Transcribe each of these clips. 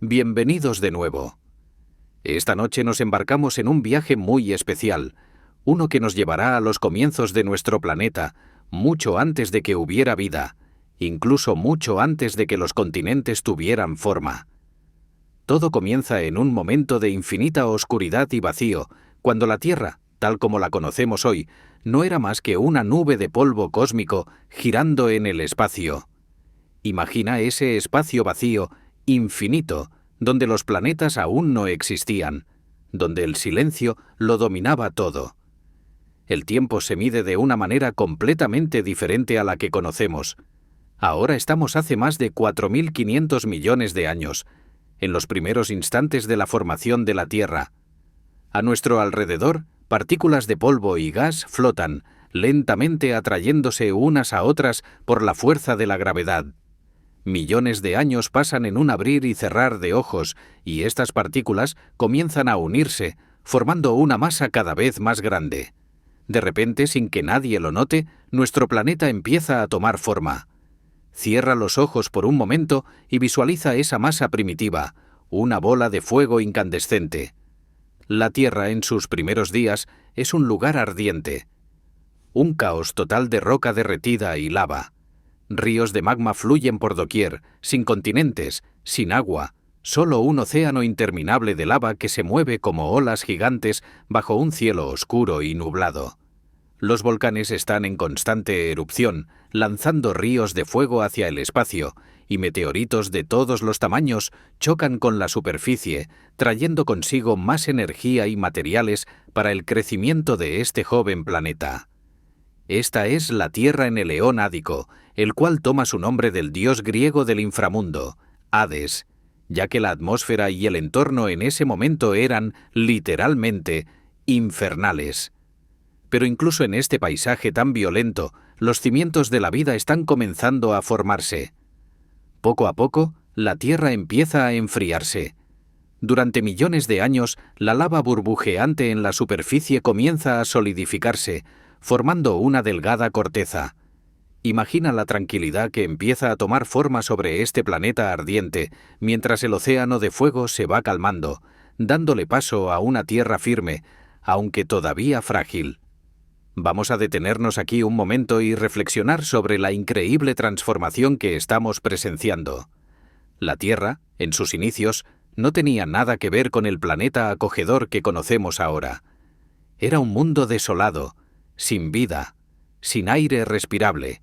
Bienvenidos de nuevo. Esta noche nos embarcamos en un viaje muy especial, uno que nos llevará a los comienzos de nuestro planeta, mucho antes de que hubiera vida, incluso mucho antes de que los continentes tuvieran forma. Todo comienza en un momento de infinita oscuridad y vacío, cuando la Tierra, tal como la conocemos hoy, no era más que una nube de polvo cósmico girando en el espacio. Imagina ese espacio vacío, infinito, donde los planetas aún no existían, donde el silencio lo dominaba todo. El tiempo se mide de una manera completamente diferente a la que conocemos. Ahora estamos hace más de 4.500 millones de años, en los primeros instantes de la formación de la Tierra. A nuestro alrededor, partículas de polvo y gas flotan, lentamente atrayéndose unas a otras por la fuerza de la gravedad. Millones de años pasan en un abrir y cerrar de ojos, y estas partículas comienzan a unirse, formando una masa cada vez más grande. De repente, sin que nadie lo note, nuestro planeta empieza a tomar forma. Cierra los ojos por un momento y visualiza esa masa primitiva, una bola de fuego incandescente. La Tierra, en sus primeros días, es un lugar ardiente. Un caos total de roca derretida y lava. Ríos de magma fluyen por doquier, sin continentes, sin agua, solo un océano interminable de lava que se mueve como olas gigantes bajo un cielo oscuro y nublado. Los volcanes están en constante erupción, lanzando ríos de fuego hacia el espacio, y meteoritos de todos los tamaños chocan con la superficie, trayendo consigo más energía y materiales para el crecimiento de este joven planeta. Esta es la Tierra en el eón ádico, el cual toma su nombre del dios griego del inframundo, Hades, ya que la atmósfera y el entorno en ese momento eran, literalmente, infernales. Pero incluso en este paisaje tan violento, los cimientos de la vida están comenzando a formarse. Poco a poco, la Tierra empieza a enfriarse. Durante millones de años, la lava burbujeante en la superficie comienza a solidificarse, formando una delgada corteza. Imagina la tranquilidad que empieza a tomar forma sobre este planeta ardiente, mientras el océano de fuego se va calmando, dándole paso a una tierra firme, aunque todavía frágil. Vamos a detenernos aquí un momento y reflexionar sobre la increíble transformación que estamos presenciando. La Tierra, en sus inicios, no tenía nada que ver con el planeta acogedor que conocemos ahora. Era un mundo desolado, sin vida, sin aire respirable.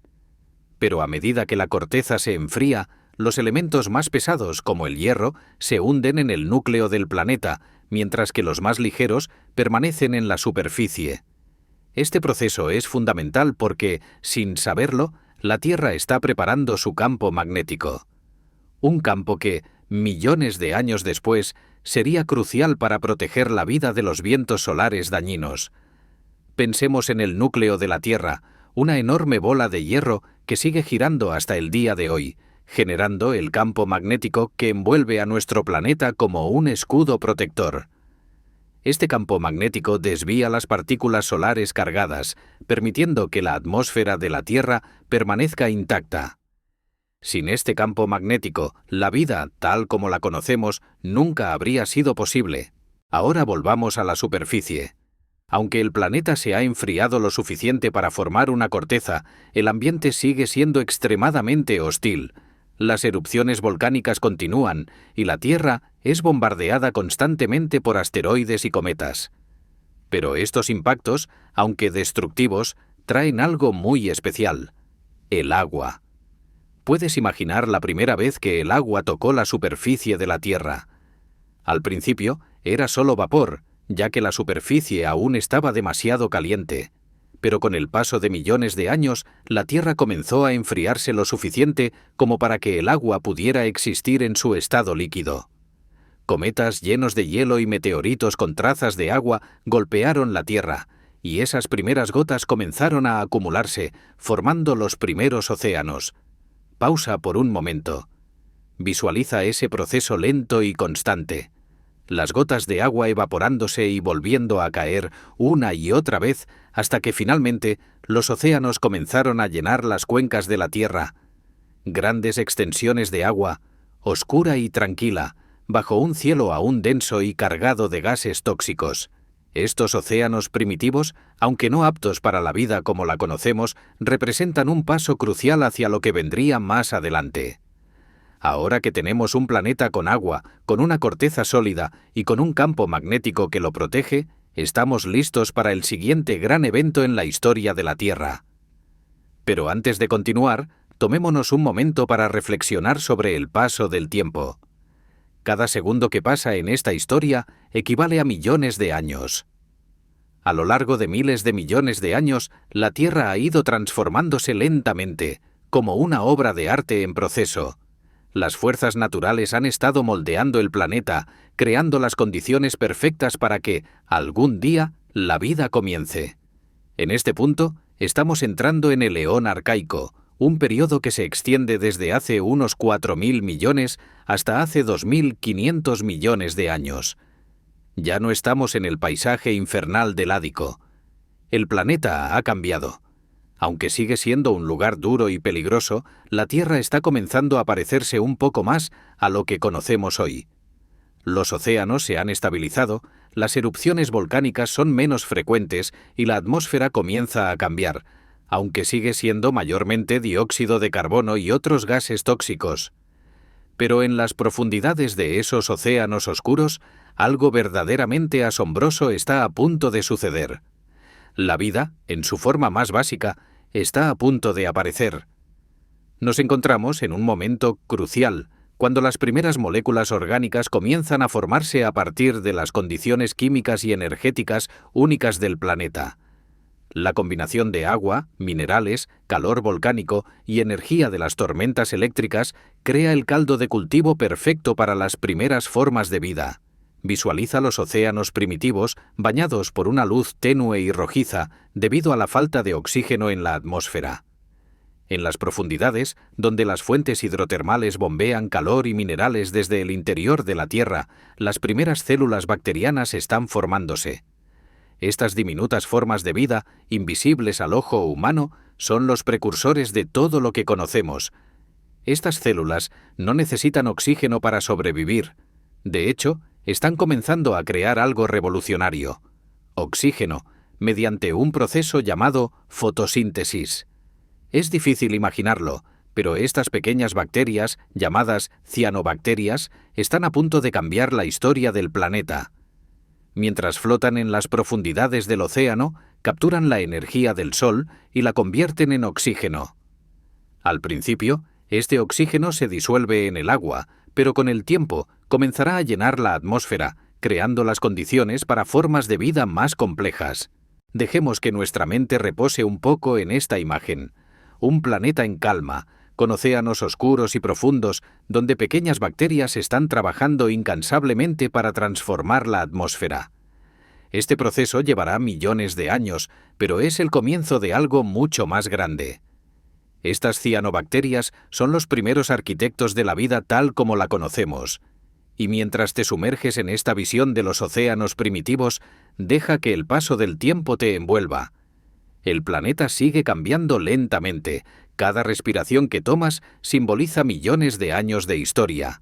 Pero a medida que la corteza se enfría, los elementos más pesados, como el hierro, se hunden en el núcleo del planeta, mientras que los más ligeros permanecen en la superficie. Este proceso es fundamental porque, sin saberlo, la Tierra está preparando su campo magnético. Un campo que, millones de años después, sería crucial para proteger la vida de los vientos solares dañinos. Pensemos en el núcleo de la Tierra, una enorme bola de hierro que sigue girando hasta el día de hoy, generando el campo magnético que envuelve a nuestro planeta como un escudo protector. Este campo magnético desvía las partículas solares cargadas, permitiendo que la atmósfera de la Tierra permanezca intacta. Sin este campo magnético, la vida, tal como la conocemos, nunca habría sido posible. Ahora volvamos a la superficie. Aunque el planeta se ha enfriado lo suficiente para formar una corteza, el ambiente sigue siendo extremadamente hostil. Las erupciones volcánicas continúan y la Tierra es bombardeada constantemente por asteroides y cometas. Pero estos impactos, aunque destructivos, traen algo muy especial: el agua. ¿Puedes imaginar la primera vez que el agua tocó la superficie de la Tierra? Al principio era solo vapor, ya que la superficie aún estaba demasiado caliente. Pero con el paso de millones de años, la Tierra comenzó a enfriarse lo suficiente como para que el agua pudiera existir en su estado líquido. Cometas llenos de hielo y meteoritos con trazas de agua golpearon la Tierra, y esas primeras gotas comenzaron a acumularse, formando los primeros océanos. Pausa por un momento. Visualiza ese proceso lento y constante. Las gotas de agua evaporándose y volviendo a caer una y otra vez hasta que finalmente los océanos comenzaron a llenar las cuencas de la Tierra. Grandes extensiones de agua, oscura y tranquila, bajo un cielo aún denso y cargado de gases tóxicos. Estos océanos primitivos, aunque no aptos para la vida como la conocemos, representan un paso crucial hacia lo que vendría más adelante. Ahora que tenemos un planeta con agua, con una corteza sólida y con un campo magnético que lo protege, estamos listos para el siguiente gran evento en la historia de la Tierra. Pero antes de continuar, tomémonos un momento para reflexionar sobre el paso del tiempo. Cada segundo que pasa en esta historia equivale a millones de años. A lo largo de miles de millones de años, la Tierra ha ido transformándose lentamente, como una obra de arte en proceso. Las fuerzas naturales han estado moldeando el planeta, creando las condiciones perfectas para que, algún día, la vida comience. En este punto, estamos entrando en el Eón Arcaico, un periodo que se extiende desde hace unos 4.000 millones hasta hace 2.500 millones de años. Ya no estamos en el paisaje infernal del Ádico. El planeta ha cambiado. Aunque sigue siendo un lugar duro y peligroso, la Tierra está comenzando a parecerse un poco más a lo que conocemos hoy. Los océanos se han estabilizado, las erupciones volcánicas son menos frecuentes y la atmósfera comienza a cambiar, aunque sigue siendo mayormente dióxido de carbono y otros gases tóxicos. Pero en las profundidades de esos océanos oscuros, algo verdaderamente asombroso está a punto de suceder. La vida, en su forma más básica, está a punto de aparecer. Nos encontramos en un momento crucial, cuando las primeras moléculas orgánicas comienzan a formarse a partir de las condiciones químicas y energéticas únicas del planeta. La combinación de agua, minerales, calor volcánico y energía de las tormentas eléctricas crea el caldo de cultivo perfecto para las primeras formas de vida. Visualiza los océanos primitivos bañados por una luz tenue y rojiza debido a la falta de oxígeno en la atmósfera. En las profundidades, donde las fuentes hidrotermales bombean calor y minerales desde el interior de la Tierra, las primeras células bacterianas están formándose. Estas diminutas formas de vida, invisibles al ojo humano, son los precursores de todo lo que conocemos. Estas células no necesitan oxígeno para sobrevivir. De hecho, están comenzando a crear algo revolucionario: oxígeno, mediante un proceso llamado fotosíntesis. Es difícil imaginarlo, pero estas pequeñas bacterias, llamadas cianobacterias, están a punto de cambiar la historia del planeta. Mientras flotan en las profundidades del océano, capturan la energía del Sol y la convierten en oxígeno. Al principio, este oxígeno se disuelve en el agua, pero con el tiempo comenzará a llenar la atmósfera, creando las condiciones para formas de vida más complejas. Dejemos que nuestra mente repose un poco en esta imagen. Un planeta en calma, con océanos oscuros y profundos, donde pequeñas bacterias están trabajando incansablemente para transformar la atmósfera. Este proceso llevará millones de años, pero es el comienzo de algo mucho más grande. Estas cianobacterias son los primeros arquitectos de la vida tal como la conocemos. Y mientras te sumerges en esta visión de los océanos primitivos, deja que el paso del tiempo te envuelva. El planeta sigue cambiando lentamente. Cada respiración que tomas simboliza millones de años de historia.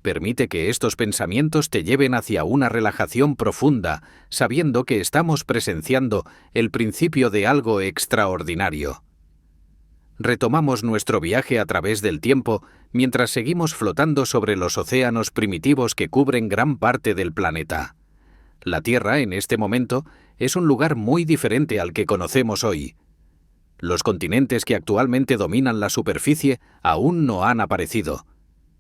Permite que estos pensamientos te lleven hacia una relajación profunda, sabiendo que estamos presenciando el principio de algo extraordinario. Retomamos nuestro viaje a través del tiempo mientras seguimos flotando sobre los océanos primitivos que cubren gran parte del planeta. La Tierra, en este momento, es un lugar muy diferente al que conocemos hoy. Los continentes que actualmente dominan la superficie aún no han aparecido.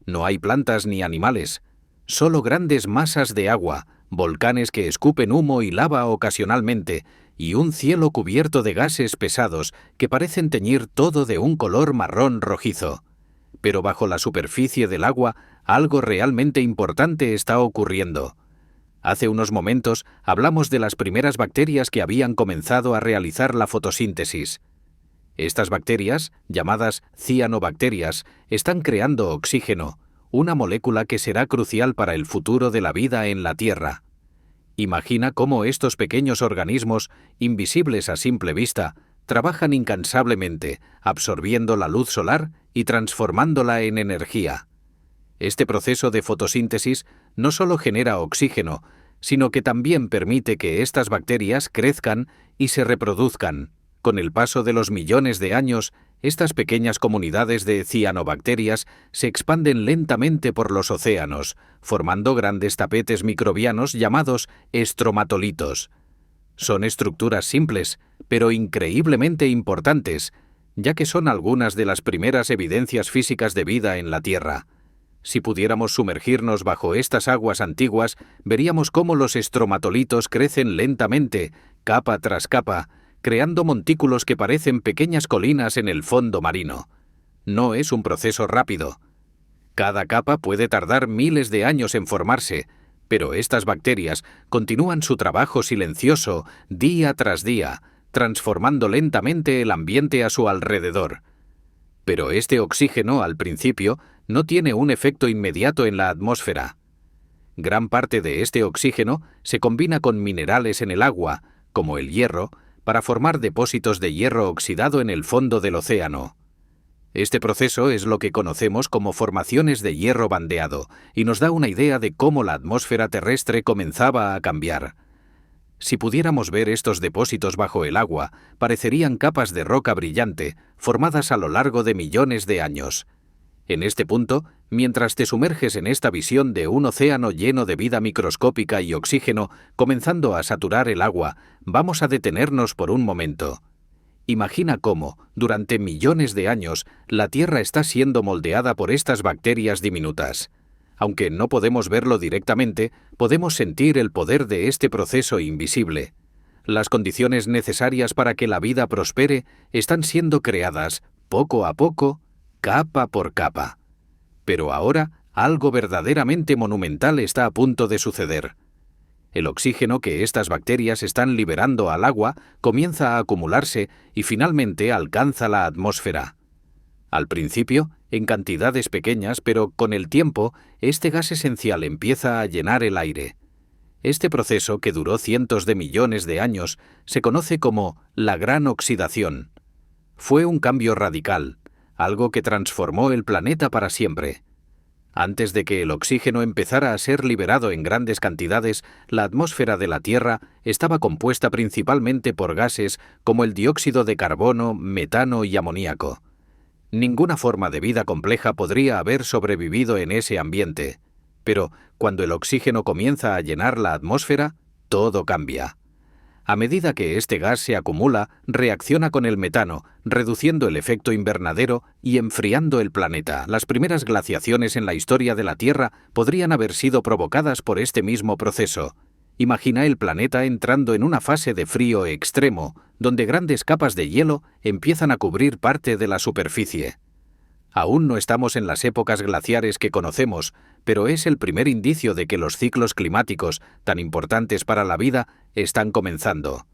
No hay plantas ni animales, solo grandes masas de agua, volcanes que escupen humo y lava ocasionalmente, y un cielo cubierto de gases pesados que parecen teñir todo de un color marrón rojizo. Pero bajo la superficie del agua, algo realmente importante está ocurriendo. Hace unos momentos hablamos de las primeras bacterias que habían comenzado a realizar la fotosíntesis. Estas bacterias, llamadas cianobacterias, están creando oxígeno, una molécula que será crucial para el futuro de la vida en la Tierra. Imagina cómo estos pequeños organismos, invisibles a simple vista, trabajan incansablemente, absorbiendo la luz solar y transformándola en energía. Este proceso de fotosíntesis no solo genera oxígeno, sino que también permite que estas bacterias crezcan y se reproduzcan. Con el paso de los millones de años, estas pequeñas comunidades de cianobacterias se expanden lentamente por los océanos, formando grandes tapetes microbianos llamados estromatolitos. Son estructuras simples, pero increíblemente importantes, ya que son algunas de las primeras evidencias físicas de vida en la Tierra. Si pudiéramos sumergirnos bajo estas aguas antiguas, veríamos cómo los estromatolitos crecen lentamente, capa tras capa, creando montículos que parecen pequeñas colinas en el fondo marino. No es un proceso rápido. Cada capa puede tardar miles de años en formarse, pero estas bacterias continúan su trabajo silencioso día tras día, transformando lentamente el ambiente a su alrededor. Pero este oxígeno, al principio, no tiene un efecto inmediato en la atmósfera. Gran parte de este oxígeno se combina con minerales en el agua, como el hierro, para formar depósitos de hierro oxidado en el fondo del océano. Este proceso es lo que conocemos como formaciones de hierro bandeado y nos da una idea de cómo la atmósfera terrestre comenzaba a cambiar. Si pudiéramos ver estos depósitos bajo el agua, parecerían capas de roca brillante, formadas a lo largo de millones de años. En este punto, mientras te sumerges en esta visión de un océano lleno de vida microscópica y oxígeno comenzando a saturar el agua, vamos a detenernos por un momento. Imagina cómo, durante millones de años, la Tierra está siendo moldeada por estas bacterias diminutas. Aunque no podemos verlo directamente, podemos sentir el poder de este proceso invisible. Las condiciones necesarias para que la vida prospere están siendo creadas, poco a poco, capa por capa. Pero ahora, algo verdaderamente monumental está a punto de suceder. El oxígeno que estas bacterias están liberando al agua comienza a acumularse y finalmente alcanza la atmósfera. Al principio, en cantidades pequeñas, pero con el tiempo, este gas esencial empieza a llenar el aire. Este proceso, que duró cientos de millones de años, se conoce como la Gran Oxidación. Fue un cambio radical, algo que transformó el planeta para siempre. Antes de que el oxígeno empezara a ser liberado en grandes cantidades, la atmósfera de la Tierra estaba compuesta principalmente por gases como el dióxido de carbono, metano y amoníaco. Ninguna forma de vida compleja podría haber sobrevivido en ese ambiente. Pero cuando el oxígeno comienza a llenar la atmósfera, todo cambia. A medida que este gas se acumula, reacciona con el metano, reduciendo el efecto invernadero y enfriando el planeta. Las primeras glaciaciones en la historia de la Tierra podrían haber sido provocadas por este mismo proceso. Imagina el planeta entrando en una fase de frío extremo, donde grandes capas de hielo empiezan a cubrir parte de la superficie. Aún no estamos en las épocas glaciares que conocemos, pero es el primer indicio de que los ciclos climáticos, tan importantes para la vida, están comenzando.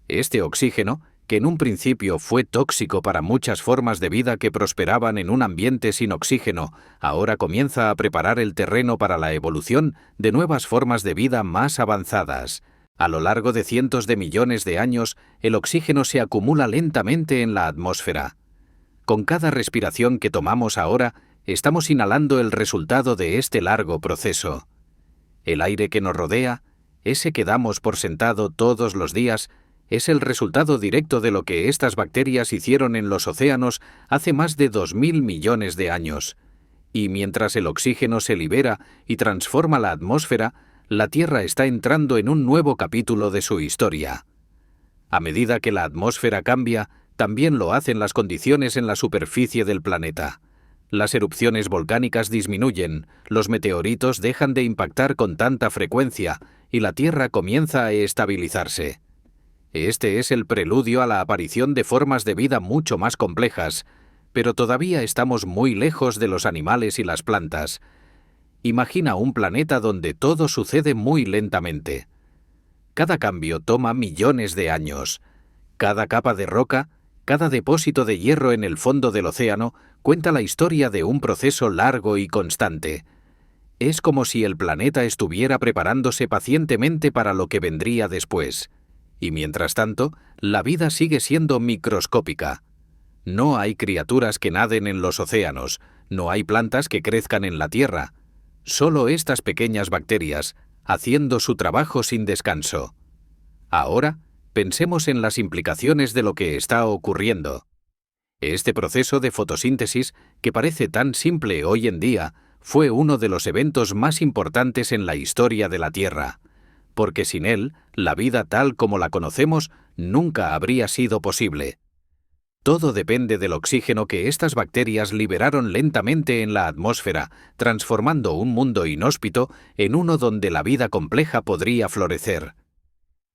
Este oxígeno, que en un principio fue tóxico para muchas formas de vida que prosperaban en un ambiente sin oxígeno, ahora comienza a preparar el terreno para la evolución de nuevas formas de vida más avanzadas. A lo largo de cientos de millones de años, el oxígeno se acumula lentamente en la atmósfera. Con cada respiración que tomamos ahora, estamos inhalando el resultado de este largo proceso. El aire que nos rodea, ese que damos por sentado todos los días, es el resultado directo de lo que estas bacterias hicieron en los océanos hace más de 2000 millones de años. Y mientras el oxígeno se libera y transforma la atmósfera, la Tierra está entrando en un nuevo capítulo de su historia. A medida que la atmósfera cambia, también lo hacen las condiciones en la superficie del planeta. Las erupciones volcánicas disminuyen, los meteoritos dejan de impactar con tanta frecuencia y la Tierra comienza a estabilizarse. Este es el preludio a la aparición de formas de vida mucho más complejas, pero todavía estamos muy lejos de los animales y las plantas. Imagina un planeta donde todo sucede muy lentamente. Cada cambio toma millones de años. Cada capa de roca, cada depósito de hierro en el fondo del océano cuenta la historia de un proceso largo y constante. Es como si el planeta estuviera preparándose pacientemente para lo que vendría después. Y mientras tanto, la vida sigue siendo microscópica. No hay criaturas que naden en los océanos, No hay plantas que crezcan en la Tierra. Solo estas pequeñas bacterias, haciendo su trabajo sin descanso. Ahora, pensemos en las implicaciones de lo que está ocurriendo. Este proceso de fotosíntesis, que parece tan simple hoy en día, fue uno de los eventos más importantes en la historia de la Tierra, porque sin él, la vida tal como la conocemos nunca habría sido posible. Todo depende del oxígeno que estas bacterias liberaron lentamente en la atmósfera, transformando un mundo inhóspito en uno donde la vida compleja podría florecer.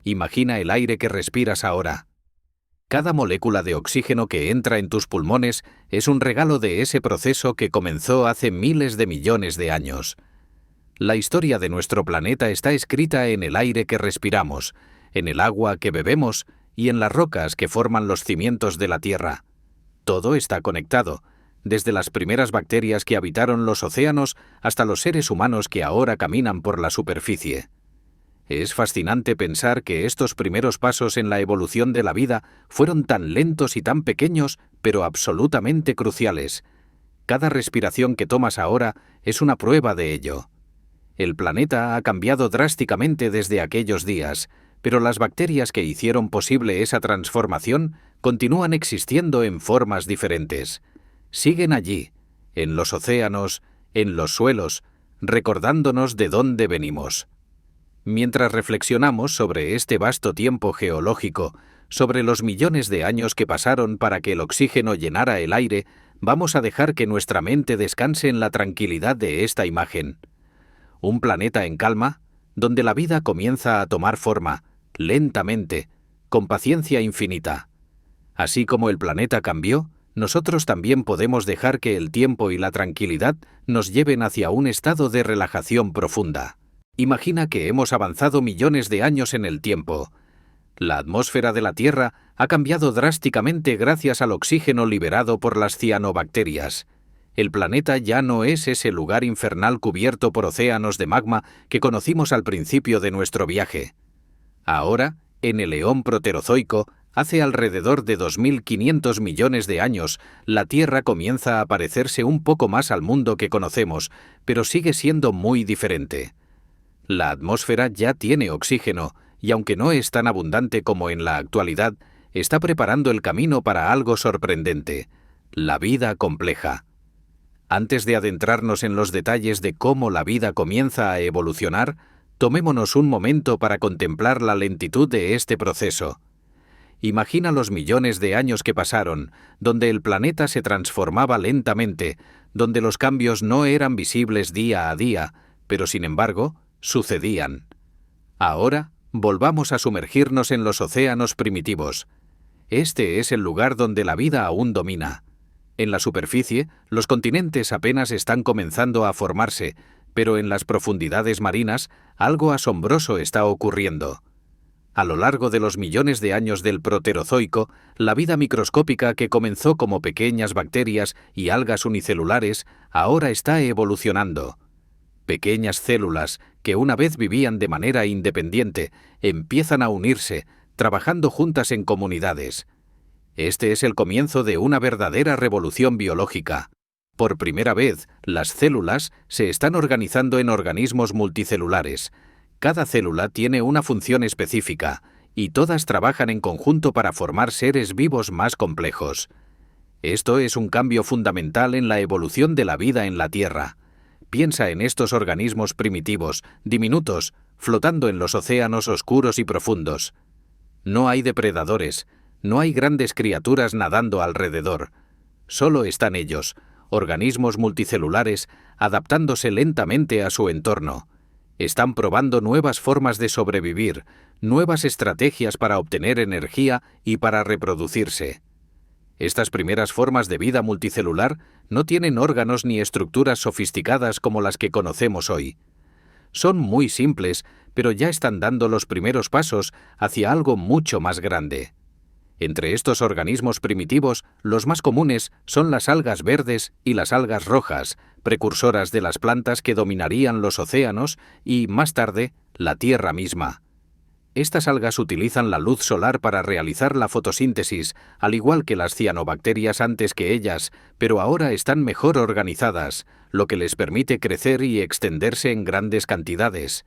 Imagina el aire que respiras ahora. Cada molécula de oxígeno que entra en tus pulmones es un regalo de ese proceso que comenzó hace miles de millones de años. La historia de nuestro planeta está escrita en el aire que respiramos, en el agua que bebemos y en las rocas que forman los cimientos de la Tierra. Todo está conectado, desde las primeras bacterias que habitaron los océanos hasta los seres humanos que ahora caminan por la superficie. Es fascinante pensar que estos primeros pasos en la evolución de la vida fueron tan lentos y tan pequeños, pero absolutamente cruciales. Cada respiración que tomas ahora es una prueba de ello. El planeta ha cambiado drásticamente desde aquellos días, pero las bacterias que hicieron posible esa transformación continúan existiendo en formas diferentes. Siguen allí, en los océanos, en los suelos, recordándonos de dónde venimos. Mientras reflexionamos sobre este vasto tiempo geológico, sobre los millones de años que pasaron para que el oxígeno llenara el aire, vamos a dejar que nuestra mente descanse en la tranquilidad de esta imagen. Un planeta en calma, donde la vida comienza a tomar forma, lentamente, con paciencia infinita. Así como el planeta cambió, nosotros también podemos dejar que el tiempo y la tranquilidad nos lleven hacia un estado de relajación profunda. Imagina que hemos avanzado millones de años en el tiempo. La atmósfera de la Tierra ha cambiado drásticamente gracias al oxígeno liberado por las cianobacterias. El planeta ya no es ese lugar infernal cubierto por océanos de magma que conocimos al principio de nuestro viaje. Ahora, en el eón proterozoico, hace alrededor de 2.500 millones de años, la Tierra comienza a parecerse un poco más al mundo que conocemos, pero sigue siendo muy diferente. La atmósfera ya tiene oxígeno, y aunque no es tan abundante como en la actualidad, está preparando el camino para algo sorprendente: la vida compleja. Antes de adentrarnos en los detalles de cómo la vida comienza a evolucionar, tomémonos un momento para contemplar la lentitud de este proceso. Imagina los millones de años que pasaron, donde el planeta se transformaba lentamente, donde los cambios no eran visibles día a día, pero sin embargo, sucedían. Ahora, volvamos a sumergirnos en los océanos primitivos. Este es el lugar donde la vida aún domina. En la superficie, los continentes apenas están comenzando a formarse, pero en las profundidades marinas, algo asombroso está ocurriendo. A lo largo de los millones de años del Proterozoico, la vida microscópica que comenzó como pequeñas bacterias y algas unicelulares, ahora está evolucionando. Pequeñas células, que una vez vivían de manera independiente, empiezan a unirse, trabajando juntas en comunidades. Este es el comienzo de una verdadera revolución biológica. Por primera vez, las células se están organizando en organismos multicelulares. Cada célula tiene una función específica, y todas trabajan en conjunto para formar seres vivos más complejos. Esto es un cambio fundamental en la evolución de la vida en la Tierra. Piensa en estos organismos primitivos, diminutos, flotando en los océanos oscuros y profundos. No hay depredadores, no hay grandes criaturas nadando alrededor. Solo están ellos, organismos multicelulares, adaptándose lentamente a su entorno. Están probando nuevas formas de sobrevivir, nuevas estrategias para obtener energía y para reproducirse. Estas primeras formas de vida multicelular no tienen órganos ni estructuras sofisticadas como las que conocemos hoy. Son muy simples, pero ya están dando los primeros pasos hacia algo mucho más grande. Entre estos organismos primitivos, los más comunes son las algas verdes y las algas rojas, precursoras de las plantas que dominarían los océanos y, más tarde, la Tierra misma. Estas algas utilizan la luz solar para realizar la fotosíntesis, al igual que las cianobacterias antes que ellas, pero ahora están mejor organizadas, lo que les permite crecer y extenderse en grandes cantidades.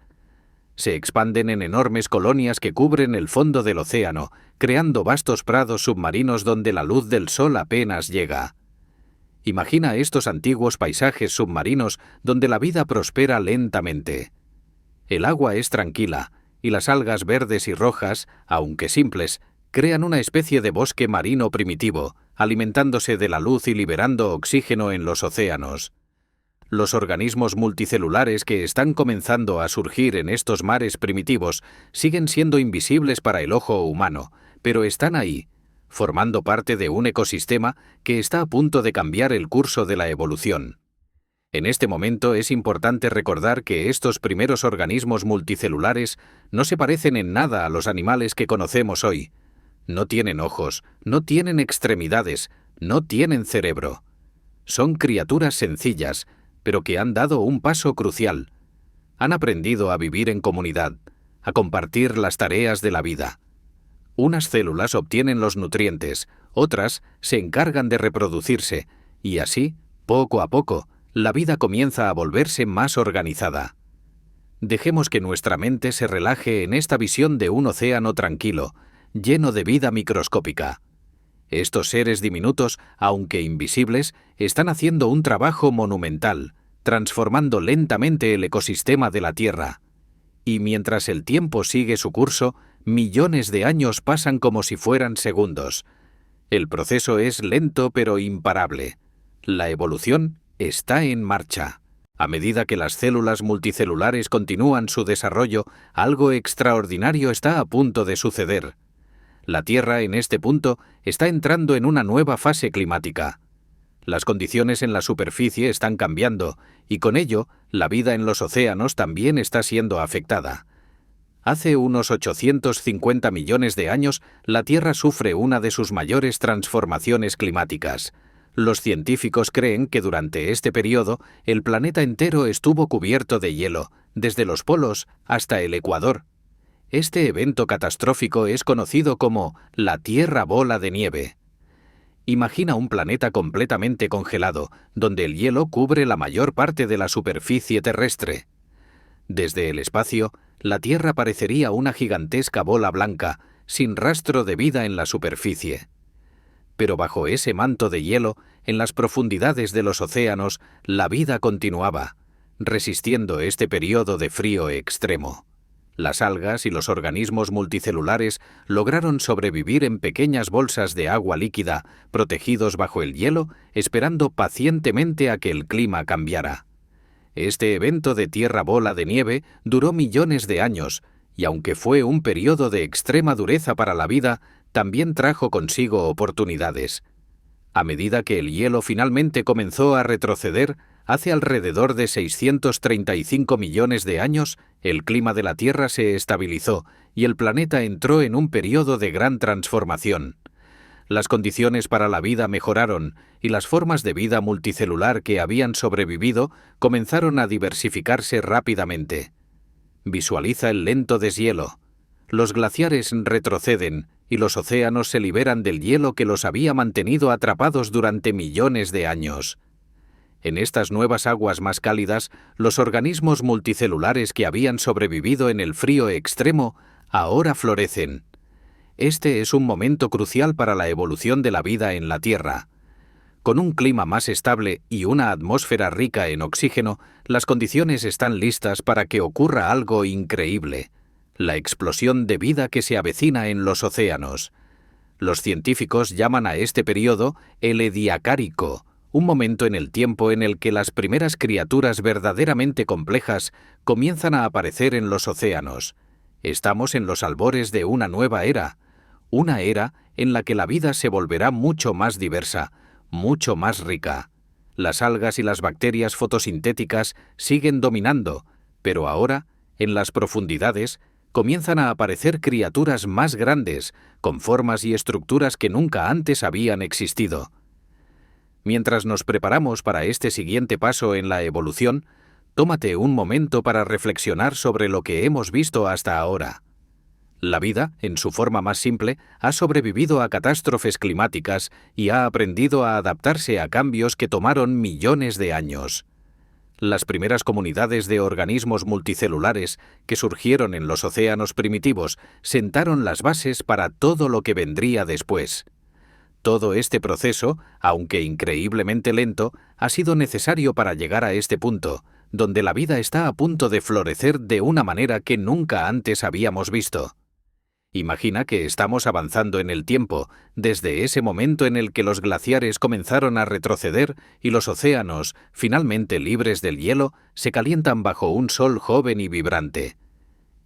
Se expanden en enormes colonias que cubren el fondo del océano, creando vastos prados submarinos donde la luz del sol apenas llega. Imagina estos antiguos paisajes submarinos donde la vida prospera lentamente. El agua es tranquila, y las algas verdes y rojas, aunque simples, crean una especie de bosque marino primitivo, alimentándose de la luz y liberando oxígeno en los océanos. Los organismos multicelulares que están comenzando a surgir en estos mares primitivos siguen siendo invisibles para el ojo humano, pero están ahí, formando parte de un ecosistema que está a punto de cambiar el curso de la evolución. En este momento es importante recordar que estos primeros organismos multicelulares no se parecen en nada a los animales que conocemos hoy. No tienen ojos, no tienen extremidades, no tienen cerebro. Son criaturas sencillas, pero que han dado un paso crucial. Han aprendido a vivir en comunidad, a compartir las tareas de la vida. Unas células obtienen los nutrientes, otras se encargan de reproducirse, y así, poco a poco, la vida comienza a volverse más organizada. Dejemos que nuestra mente se relaje en esta visión de un océano tranquilo, lleno de vida microscópica. Estos seres diminutos, aunque invisibles, están haciendo un trabajo monumental, transformando lentamente el ecosistema de la Tierra. Y mientras el tiempo sigue su curso, millones de años pasan como si fueran segundos. El proceso es lento pero imparable. La evolución está en marcha. A medida que las células multicelulares continúan su desarrollo, algo extraordinario está a punto de suceder. La Tierra, en este punto, está entrando en una nueva fase climática. Las condiciones en la superficie están cambiando, y con ello, la vida en los océanos también está siendo afectada. Hace unos 850 millones de años, la Tierra sufre una de sus mayores transformaciones climáticas. Los científicos creen que durante este periodo, el planeta entero estuvo cubierto de hielo, desde los polos hasta el Ecuador. Este evento catastrófico es conocido como la Tierra bola de nieve. Imagina un planeta completamente congelado, donde el hielo cubre la mayor parte de la superficie terrestre. Desde el espacio, la Tierra parecería una gigantesca bola blanca, sin rastro de vida en la superficie. Pero bajo ese manto de hielo, en las profundidades de los océanos, la vida continuaba, resistiendo este periodo de frío extremo. Las algas y los organismos multicelulares lograron sobrevivir en pequeñas bolsas de agua líquida, protegidos bajo el hielo, esperando pacientemente a que el clima cambiara. Este evento de tierra bola de nieve duró millones de años, y aunque fue un periodo de extrema dureza para la vida, también trajo consigo oportunidades. A medida que el hielo finalmente comenzó a retroceder, hace alrededor de 635 millones de años, el clima de la Tierra se estabilizó y el planeta entró en un periodo de gran transformación. Las condiciones para la vida mejoraron y las formas de vida multicelular que habían sobrevivido comenzaron a diversificarse rápidamente. Visualiza el lento deshielo. Los glaciares retroceden y los océanos se liberan del hielo que los había mantenido atrapados durante millones de años. En estas nuevas aguas más cálidas, los organismos multicelulares que habían sobrevivido en el frío extremo ahora florecen. Este es un momento crucial para la evolución de la vida en la Tierra. Con un clima más estable y una atmósfera rica en oxígeno, las condiciones están listas para que ocurra algo increíble: la explosión de vida que se avecina en los océanos. Los científicos llaman a este periodo el Ediacárico, un momento en el tiempo en el que las primeras criaturas verdaderamente complejas comienzan a aparecer en los océanos. Estamos en los albores de una nueva era, una era en la que la vida se volverá mucho más diversa, mucho más rica. Las algas y las bacterias fotosintéticas siguen dominando, pero ahora, en las profundidades, comienzan a aparecer criaturas más grandes, con formas y estructuras que nunca antes habían existido. Mientras nos preparamos para este siguiente paso en la evolución, tómate un momento para reflexionar sobre lo que hemos visto hasta ahora. La vida, en su forma más simple, ha sobrevivido a catástrofes climáticas y ha aprendido a adaptarse a cambios que tomaron millones de años. Las primeras comunidades de organismos multicelulares que surgieron en los océanos primitivos sentaron las bases para todo lo que vendría después. Todo este proceso, aunque increíblemente lento, ha sido necesario para llegar a este punto, donde la vida está a punto de florecer de una manera que nunca antes habíamos visto. Imagina que estamos avanzando en el tiempo, desde ese momento en el que los glaciares comenzaron a retroceder y los océanos, finalmente libres del hielo, se calientan bajo un sol joven y vibrante.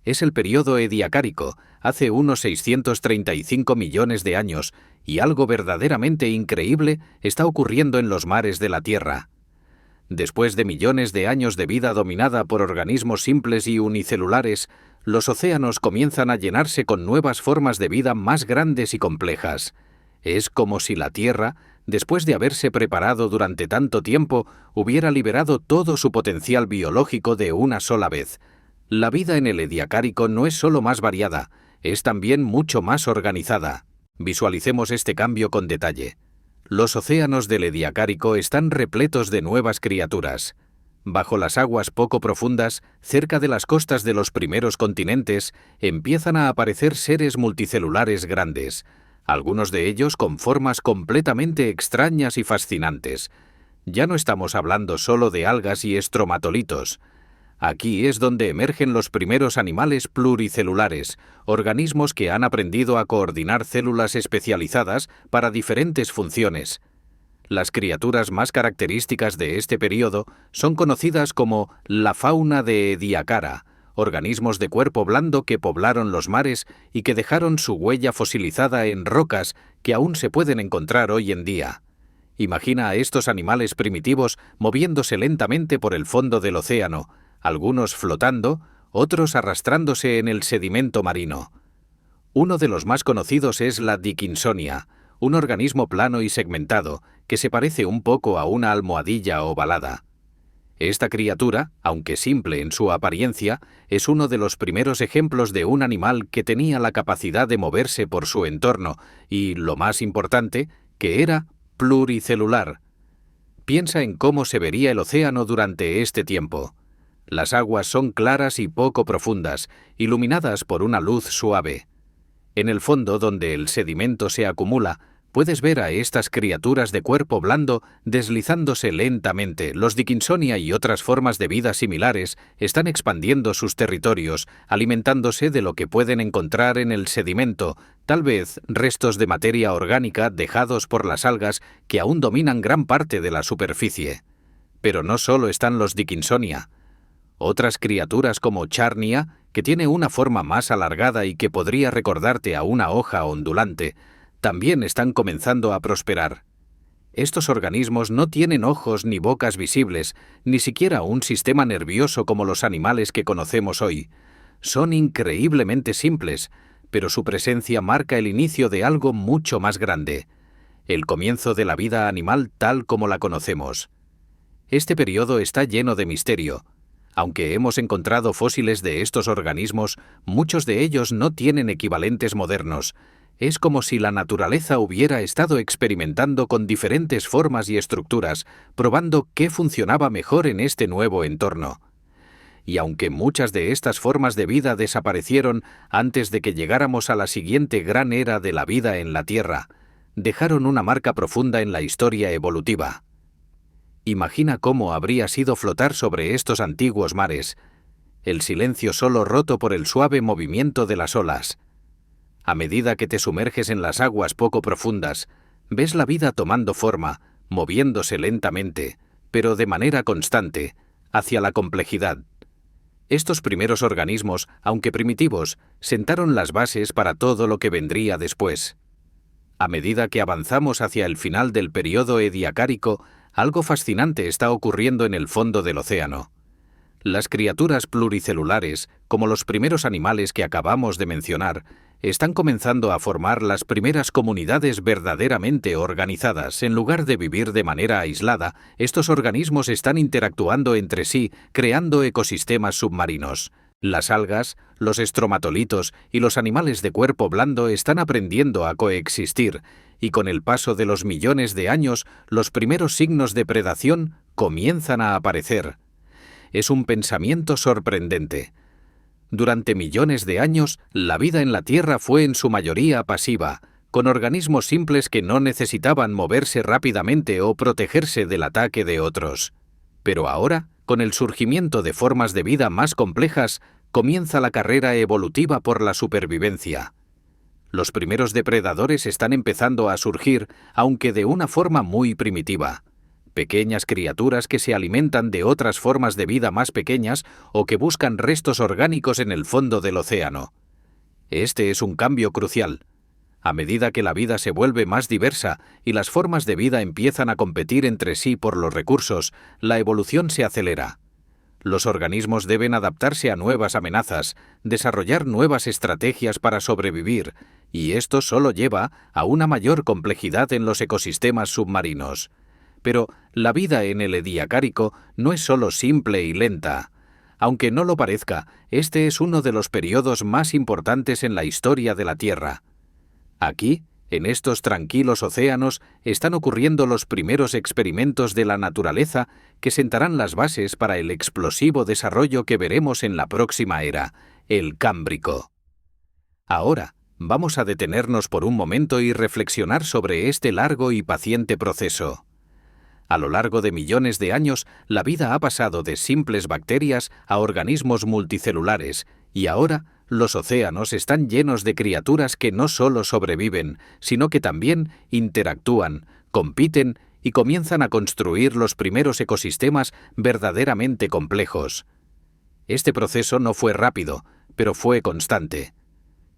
Es el período ediacárico, hace unos 635 millones de años, y algo verdaderamente increíble está ocurriendo en los mares de la Tierra. Después de millones de años de vida dominada por organismos simples y unicelulares, los océanos comienzan a llenarse con nuevas formas de vida más grandes y complejas. Es como si la Tierra, después de haberse preparado durante tanto tiempo, hubiera liberado todo su potencial biológico de una sola vez. La vida en el ediacárico no es solo más variada, es también mucho más organizada. Visualicemos este cambio con detalle. Los océanos del ediacárico están repletos de nuevas criaturas. Bajo las aguas poco profundas, cerca de las costas de los primeros continentes, empiezan a aparecer seres multicelulares grandes, algunos de ellos con formas completamente extrañas y fascinantes. Ya no estamos hablando solo de algas y estromatolitos. Aquí es donde emergen los primeros animales pluricelulares, organismos que han aprendido a coordinar células especializadas para diferentes funciones. Las criaturas más características de este período son conocidas como la fauna de Ediacara, organismos de cuerpo blando que poblaron los mares y que dejaron su huella fosilizada en rocas que aún se pueden encontrar hoy en día. Imagina a estos animales primitivos moviéndose lentamente por el fondo del océano, algunos flotando, otros arrastrándose en el sedimento marino. Uno de los más conocidos es la Dickinsonia, un organismo plano y segmentado, que se parece un poco a una almohadilla ovalada. Esta criatura, aunque simple en su apariencia, es uno de los primeros ejemplos de un animal que tenía la capacidad de moverse por su entorno y, lo más importante, que era pluricelular. Piensa en cómo se vería el océano durante este tiempo. Las aguas son claras y poco profundas, iluminadas por una luz suave. En el fondo, donde el sedimento se acumula, puedes ver a estas criaturas de cuerpo blando deslizándose lentamente. Los Dickinsonia y otras formas de vida similares están expandiendo sus territorios, alimentándose de lo que pueden encontrar en el sedimento, tal vez restos de materia orgánica dejados por las algas que aún dominan gran parte de la superficie. Pero no solo están los Dickinsonia. Otras criaturas como Charnia, que tiene una forma más alargada y que podría recordarte a una hoja ondulante, también están comenzando a prosperar. Estos organismos no tienen ojos ni bocas visibles, ni siquiera un sistema nervioso como los animales que conocemos hoy. Son increíblemente simples, pero su presencia marca el inicio de algo mucho más grande, el comienzo de la vida animal tal como la conocemos. Este periodo está lleno de misterio. Aunque hemos encontrado fósiles de estos organismos, muchos de ellos no tienen equivalentes modernos. Es como si la naturaleza hubiera estado experimentando con diferentes formas y estructuras, probando qué funcionaba mejor en este nuevo entorno. Y aunque muchas de estas formas de vida desaparecieron antes de que llegáramos a la siguiente gran era de la vida en la Tierra, dejaron una marca profunda en la historia evolutiva. Imagina cómo habría sido flotar sobre estos antiguos mares, el silencio solo roto por el suave movimiento de las olas. A medida que te sumerges en las aguas poco profundas, ves la vida tomando forma, moviéndose lentamente, pero de manera constante, hacia la complejidad. Estos primeros organismos, aunque primitivos, sentaron las bases para todo lo que vendría después. A medida que avanzamos hacia el final del periodo ediacárico, algo fascinante está ocurriendo en el fondo del océano. Las criaturas pluricelulares, como los primeros animales que acabamos de mencionar, están comenzando a formar las primeras comunidades verdaderamente organizadas. En lugar de vivir de manera aislada, estos organismos están interactuando entre sí, creando ecosistemas submarinos. Las algas, los estromatolitos y los animales de cuerpo blando están aprendiendo a coexistir, y con el paso de los millones de años, los primeros signos de predación comienzan a aparecer. Es un pensamiento sorprendente. Durante millones de años, la vida en la Tierra fue en su mayoría pasiva, con organismos simples que no necesitaban moverse rápidamente o protegerse del ataque de otros. Pero ahora, con el surgimiento de formas de vida más complejas, comienza la carrera evolutiva por la supervivencia. Los primeros depredadores están empezando a surgir, aunque de una forma muy primitiva. Pequeñas criaturas que se alimentan de otras formas de vida más pequeñas o que buscan restos orgánicos en el fondo del océano. Este es un cambio crucial. A medida que la vida se vuelve más diversa y las formas de vida empiezan a competir entre sí por los recursos, la evolución se acelera. Los organismos deben adaptarse a nuevas amenazas, desarrollar nuevas estrategias para sobrevivir, y esto solo lleva a una mayor complejidad en los ecosistemas submarinos. Pero la vida en el Ediacárico no es solo simple y lenta. Aunque no lo parezca, este es uno de los periodos más importantes en la historia de la Tierra. Aquí, en estos tranquilos océanos, están ocurriendo los primeros experimentos de la naturaleza que sentarán las bases para el explosivo desarrollo que veremos en la próxima era, el Cámbrico. Ahora, vamos a detenernos por un momento y reflexionar sobre este largo y paciente proceso. A lo largo de millones de años, la vida ha pasado de simples bacterias a organismos multicelulares, y ahora los océanos están llenos de criaturas que no solo sobreviven, sino que también interactúan, compiten y comienzan a construir los primeros ecosistemas verdaderamente complejos. Este proceso no fue rápido, pero fue constante.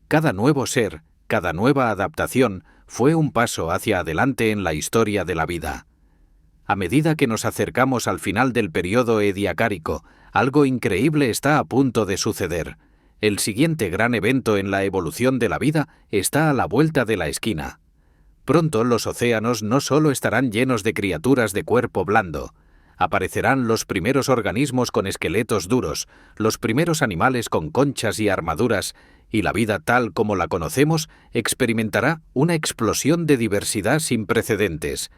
Cada nuevo ser, cada nueva adaptación, fue un paso hacia adelante en la historia de la vida. A medida que nos acercamos al final del periodo ediacárico, algo increíble está a punto de suceder. El siguiente gran evento en la evolución de la vida está a la vuelta de la esquina. Pronto los océanos no solo estarán llenos de criaturas de cuerpo blando, aparecerán los primeros organismos con esqueletos duros, los primeros animales con conchas y armaduras, y la vida tal como la conocemos experimentará una explosión de diversidad sin precedentes.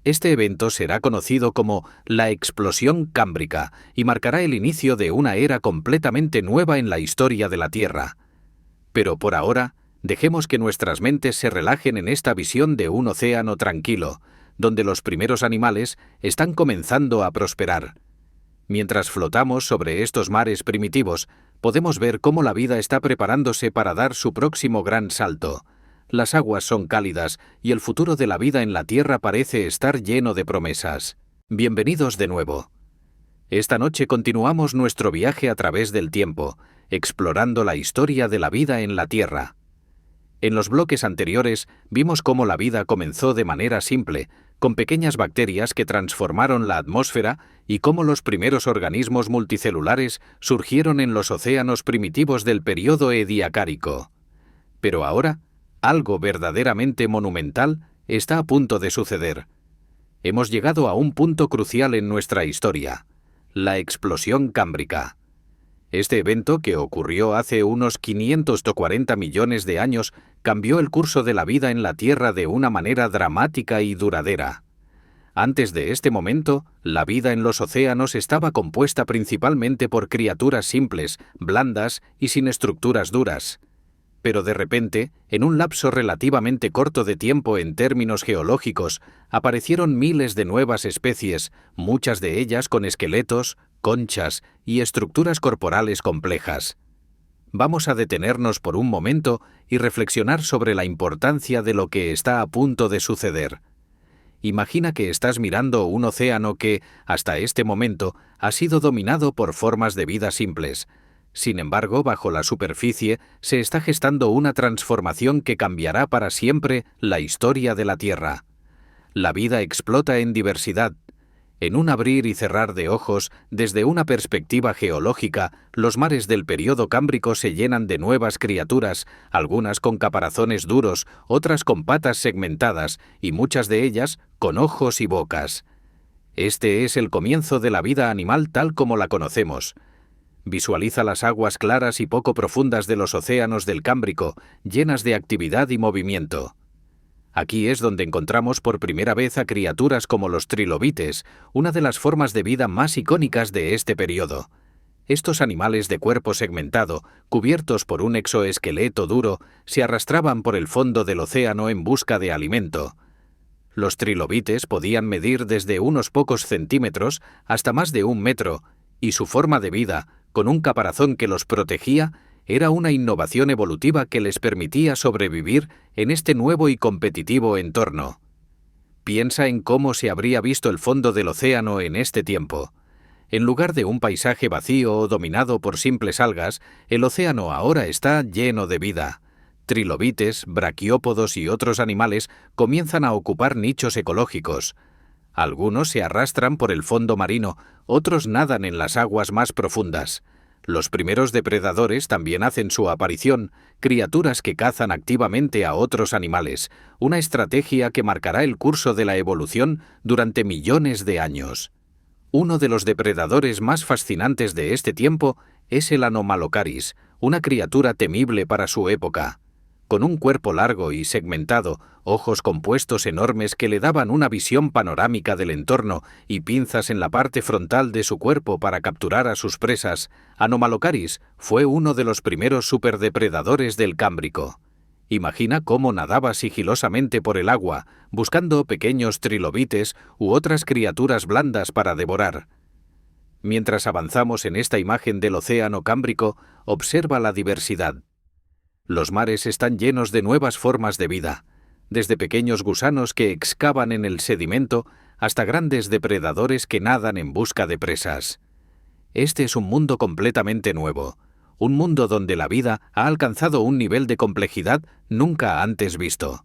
Este evento será conocido como la explosión cámbrica y marcará el inicio de una era completamente nueva en la historia de la Tierra. Pero por ahora, dejemos que nuestras mentes se relajen en esta visión de un océano tranquilo, donde los primeros animales están comenzando a prosperar. Mientras flotamos sobre estos mares primitivos, podemos ver cómo la vida está preparándose para dar su próximo gran salto. Las aguas son cálidas y el futuro de la vida en la Tierra parece estar lleno de promesas. Bienvenidos de nuevo. Esta noche continuamos nuestro viaje a través del tiempo, explorando la historia de la vida en la Tierra. En los bloques anteriores vimos cómo la vida comenzó de manera simple, con pequeñas bacterias que transformaron la atmósfera y cómo los primeros organismos multicelulares surgieron en los océanos primitivos del período ediacárico. Pero ahora, algo verdaderamente monumental está a punto de suceder. Hemos llegado a un punto crucial en nuestra historia, la explosión cámbrica. Este evento, que ocurrió hace unos 540 millones de años, cambió el curso de la vida en la Tierra de una manera dramática y duradera. Antes de este momento, la vida en los océanos estaba compuesta principalmente por criaturas simples, blandas y sin estructuras duras. Pero de repente, en un lapso relativamente corto de tiempo en términos geológicos, aparecieron miles de nuevas especies, muchas de ellas con esqueletos, conchas y estructuras corporales complejas. Vamos a detenernos por un momento y reflexionar sobre la importancia de lo que está a punto de suceder. Imagina que estás mirando un océano que, hasta este momento, ha sido dominado por formas de vida simples. Sin embargo, bajo la superficie se está gestando una transformación que cambiará para siempre la historia de la Tierra. La vida explota en diversidad. En un abrir y cerrar de ojos, desde una perspectiva geológica, los mares del período cámbrico se llenan de nuevas criaturas, algunas con caparazones duros, otras con patas segmentadas y muchas de ellas con ojos y bocas. Este es el comienzo de la vida animal tal como la conocemos. Visualiza las aguas claras y poco profundas de los océanos del Cámbrico, llenas de actividad y movimiento. Aquí es donde encontramos por primera vez a criaturas como los trilobites, una de las formas de vida más icónicas de este periodo. Estos animales de cuerpo segmentado, cubiertos por un exoesqueleto duro, se arrastraban por el fondo del océano en busca de alimento. Los trilobites podían medir desde unos pocos centímetros hasta más de 1 metro, y su forma de vida, con un caparazón que los protegía, era una innovación evolutiva que les permitía sobrevivir en este nuevo y competitivo entorno. Piensa en cómo se habría visto el fondo del océano en este tiempo. En lugar de un paisaje vacío o dominado por simples algas, el océano ahora está lleno de vida. Trilobites, braquiópodos y otros animales comienzan a ocupar nichos ecológicos. Algunos se arrastran por el fondo marino, otros nadan en las aguas más profundas. Los primeros depredadores también hacen su aparición, criaturas que cazan activamente a otros animales, una estrategia que marcará el curso de la evolución durante millones de años. Uno de los depredadores más fascinantes de este tiempo es el Anomalocaris, una criatura temible para su época. Con un cuerpo largo y segmentado, ojos compuestos enormes que le daban una visión panorámica del entorno y pinzas en la parte frontal de su cuerpo para capturar a sus presas, Anomalocaris fue uno de los primeros superdepredadores del Cámbrico. Imagina cómo nadaba sigilosamente por el agua, buscando pequeños trilobites u otras criaturas blandas para devorar. Mientras avanzamos en esta imagen del océano Cámbrico, observa la diversidad. Los mares están llenos de nuevas formas de vida, desde pequeños gusanos que excavan en el sedimento hasta grandes depredadores que nadan en busca de presas. Este es un mundo completamente nuevo, un mundo donde la vida ha alcanzado un nivel de complejidad nunca antes visto.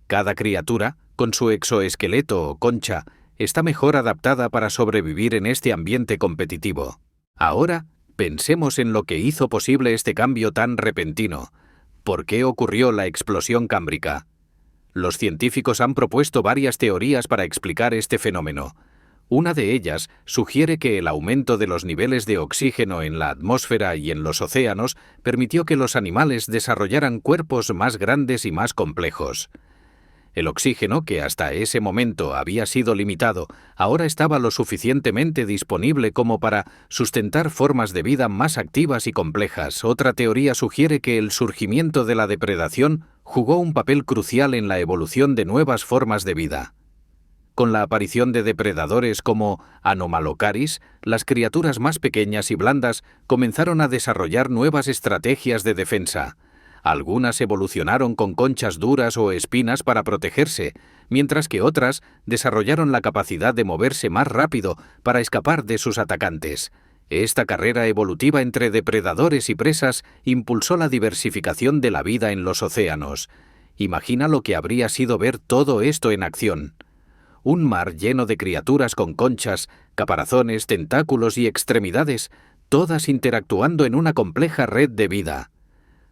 Cada criatura, con su exoesqueleto o concha, está mejor adaptada para sobrevivir en este ambiente competitivo. Ahora, pensemos en lo que hizo posible este cambio tan repentino. ¿Por qué ocurrió la explosión cámbrica? Los científicos han propuesto varias teorías para explicar este fenómeno. Una de ellas sugiere que el aumento de los niveles de oxígeno en la atmósfera y en los océanos permitió que los animales desarrollaran cuerpos más grandes y más complejos. El oxígeno, que hasta ese momento había sido limitado, ahora estaba lo suficientemente disponible como para sustentar formas de vida más activas y complejas. Otra teoría sugiere que el surgimiento de la depredación jugó un papel crucial en la evolución de nuevas formas de vida. Con la aparición de depredadores como Anomalocaris, las criaturas más pequeñas y blandas comenzaron a desarrollar nuevas estrategias de defensa. Algunas evolucionaron con conchas duras o espinas para protegerse, mientras que otras desarrollaron la capacidad de moverse más rápido para escapar de sus atacantes. Esta carrera evolutiva entre depredadores y presas impulsó la diversificación de la vida en los océanos. Imagina lo que habría sido ver todo esto en acción. Un mar lleno de criaturas con conchas, caparazones, tentáculos y extremidades, todas interactuando en una compleja red de vida.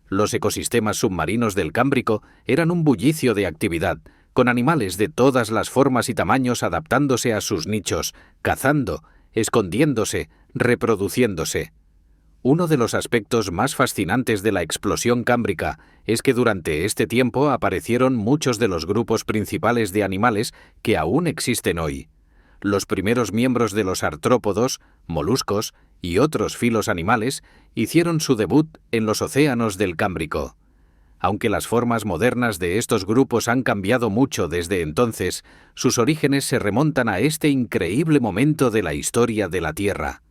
Los ecosistemas submarinos del Cámbrico eran un bullicio de actividad, con animales de todas las formas y tamaños adaptándose a sus nichos, cazando, escondiéndose, reproduciéndose. Uno de los aspectos más fascinantes de la explosión cámbrica es que durante este tiempo aparecieron muchos de los grupos principales de animales que aún existen hoy. Los primeros miembros de los artrópodos, moluscos y otros filos animales hicieron su debut en los océanos del Cámbrico. Aunque las formas modernas de estos grupos han cambiado mucho desde entonces, sus orígenes se remontan a este increíble momento de la historia de la Tierra.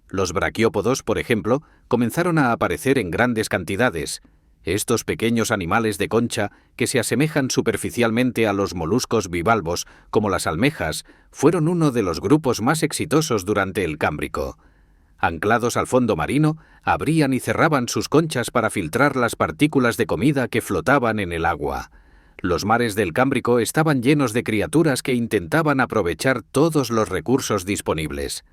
Los braquiópodos, por ejemplo, comenzaron a aparecer en grandes cantidades. Estos pequeños animales de concha, que se asemejan superficialmente a los moluscos bivalvos, como las almejas, fueron uno de los grupos más exitosos durante el Cámbrico. Anclados al fondo marino, abrían y cerraban sus conchas para filtrar las partículas de comida que flotaban en el agua. Los mares del Cámbrico estaban llenos de criaturas que intentaban aprovechar todos los recursos disponibles.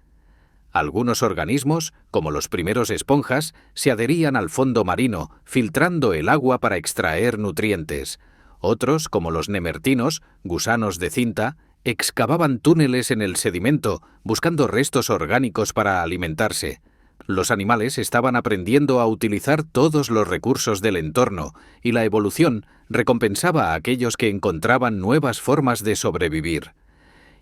Algunos organismos, como los primeros esponjas, se adherían al fondo marino, filtrando el agua para extraer nutrientes. Otros, como los nemertinos, gusanos de cinta, excavaban túneles en el sedimento, buscando restos orgánicos para alimentarse. Los animales estaban aprendiendo a utilizar todos los recursos del entorno y la evolución recompensaba a aquellos que encontraban nuevas formas de sobrevivir.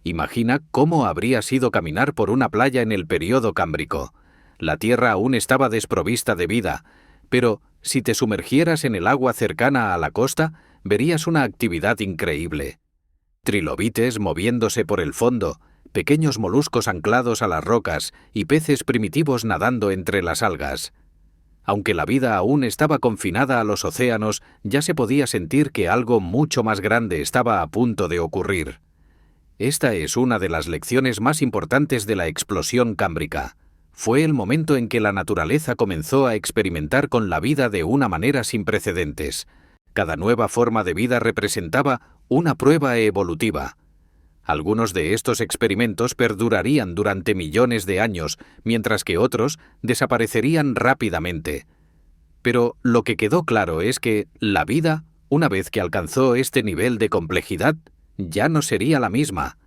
Imagina cómo habría sido caminar por una playa en el período cámbrico. La tierra aún estaba desprovista de vida, pero si te sumergieras en el agua cercana a la costa, verías una actividad increíble. Trilobites moviéndose por el fondo, pequeños moluscos anclados a las rocas y peces primitivos nadando entre las algas. Aunque la vida aún estaba confinada a los océanos, ya se podía sentir que algo mucho más grande estaba a punto de ocurrir. Esta es una de las lecciones más importantes de la explosión cámbrica. Fue el momento en que la naturaleza comenzó a experimentar con la vida de una manera sin precedentes. Cada nueva forma de vida representaba una prueba evolutiva. Algunos de estos experimentos perdurarían durante millones de años, mientras que otros desaparecerían rápidamente. Pero lo que quedó claro es que la vida, una vez que alcanzó este nivel de complejidad, ya no sería la misma.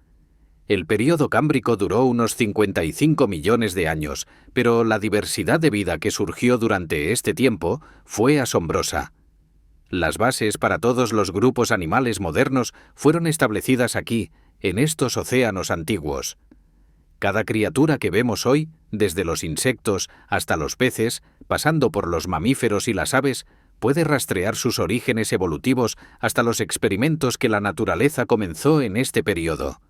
El período cámbrico duró unos 55 millones de años, pero la diversidad de vida que surgió durante este tiempo fue asombrosa. Las bases para todos los grupos animales modernos fueron establecidas aquí, en estos océanos antiguos. Cada criatura que vemos hoy, desde los insectos hasta los peces, pasando por los mamíferos y las aves, puede rastrear sus orígenes evolutivos hasta los experimentos que la naturaleza comenzó en este período.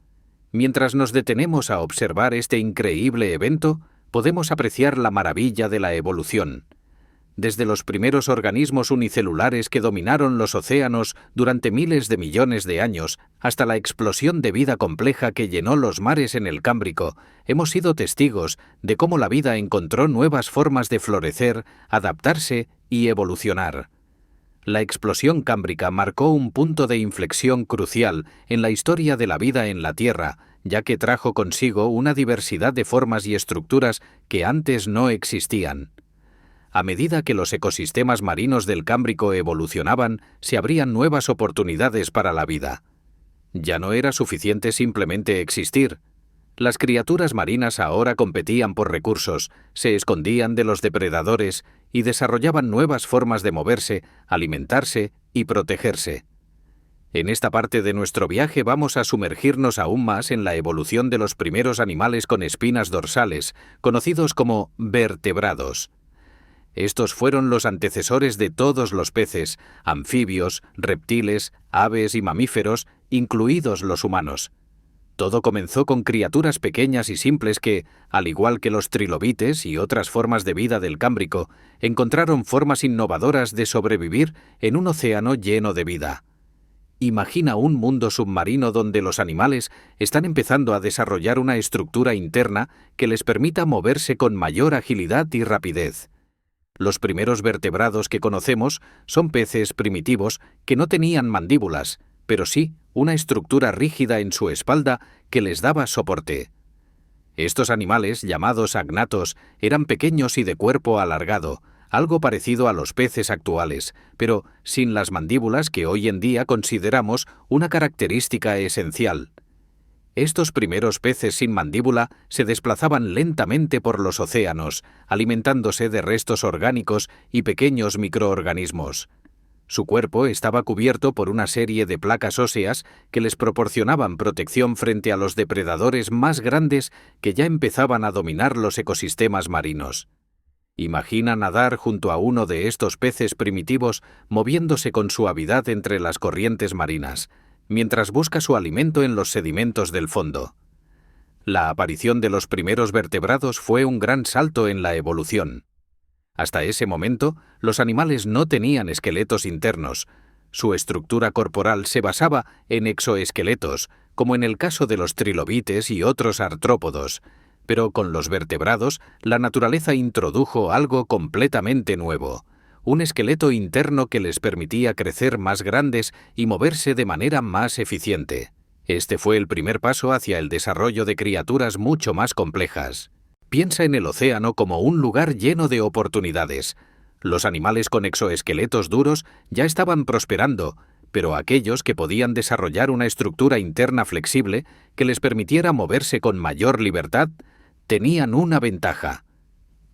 Mientras nos detenemos a observar este increíble evento, podemos apreciar la maravilla de la evolución. Desde los primeros organismos unicelulares que dominaron los océanos durante miles de millones de años hasta la explosión de vida compleja que llenó los mares en el Cámbrico, hemos sido testigos de cómo la vida encontró nuevas formas de florecer, adaptarse y evolucionar. La explosión cámbrica marcó un punto de inflexión crucial en la historia de la vida en la Tierra, ya que trajo consigo una diversidad de formas y estructuras que antes no existían. A medida que los ecosistemas marinos del Cámbrico evolucionaban, se abrían nuevas oportunidades para la vida. Ya no era suficiente simplemente existir. Las criaturas marinas ahora competían por recursos, se escondían de los depredadores y desarrollaban nuevas formas de moverse, alimentarse y protegerse. En esta parte de nuestro viaje vamos a sumergirnos aún más en la evolución de los primeros animales con espinas dorsales, conocidos como vertebrados. Estos fueron los antecesores de todos los peces, anfibios, reptiles, aves y mamíferos, incluidos los humanos. Todo comenzó con criaturas pequeñas y simples que, al igual que los trilobites y otras formas de vida del Cámbrico, encontraron formas innovadoras de sobrevivir en un océano lleno de vida. Imagina un mundo submarino donde los animales están empezando a desarrollar una estructura interna que les permita moverse con mayor agilidad y rapidez. Los primeros vertebrados que conocemos son peces primitivos que no tenían mandíbulas, pero sí una estructura rígida en su espalda que les daba soporte. Estos animales, llamados agnatos, eran pequeños y de cuerpo alargado, algo parecido a los peces actuales, pero sin las mandíbulas que hoy en día consideramos una característica esencial. Estos primeros peces sin mandíbula se desplazaban lentamente por los océanos, alimentándose de restos orgánicos y pequeños microorganismos. Su cuerpo estaba cubierto por una serie de placas óseas que les proporcionaban protección frente a los depredadores más grandes que ya empezaban a dominar los ecosistemas marinos. Imagina nadar junto a uno de estos peces primitivos moviéndose con suavidad entre las corrientes marinas, mientras busca su alimento en los sedimentos del fondo. La aparición de los primeros vertebrados fue un gran salto en la evolución. Hasta ese momento, los animales no tenían esqueletos internos. Su estructura corporal se basaba en exoesqueletos, como en el caso de los trilobites y otros artrópodos. Pero con los vertebrados, la naturaleza introdujo algo completamente nuevo: un esqueleto interno que les permitía crecer más grandes y moverse de manera más eficiente. Este fue el primer paso hacia el desarrollo de criaturas mucho más complejas. Piensa en el océano como un lugar lleno de oportunidades. Los animales con exoesqueletos duros ya estaban prosperando, pero aquellos que podían desarrollar una estructura interna flexible que les permitiera moverse con mayor libertad, tenían una ventaja.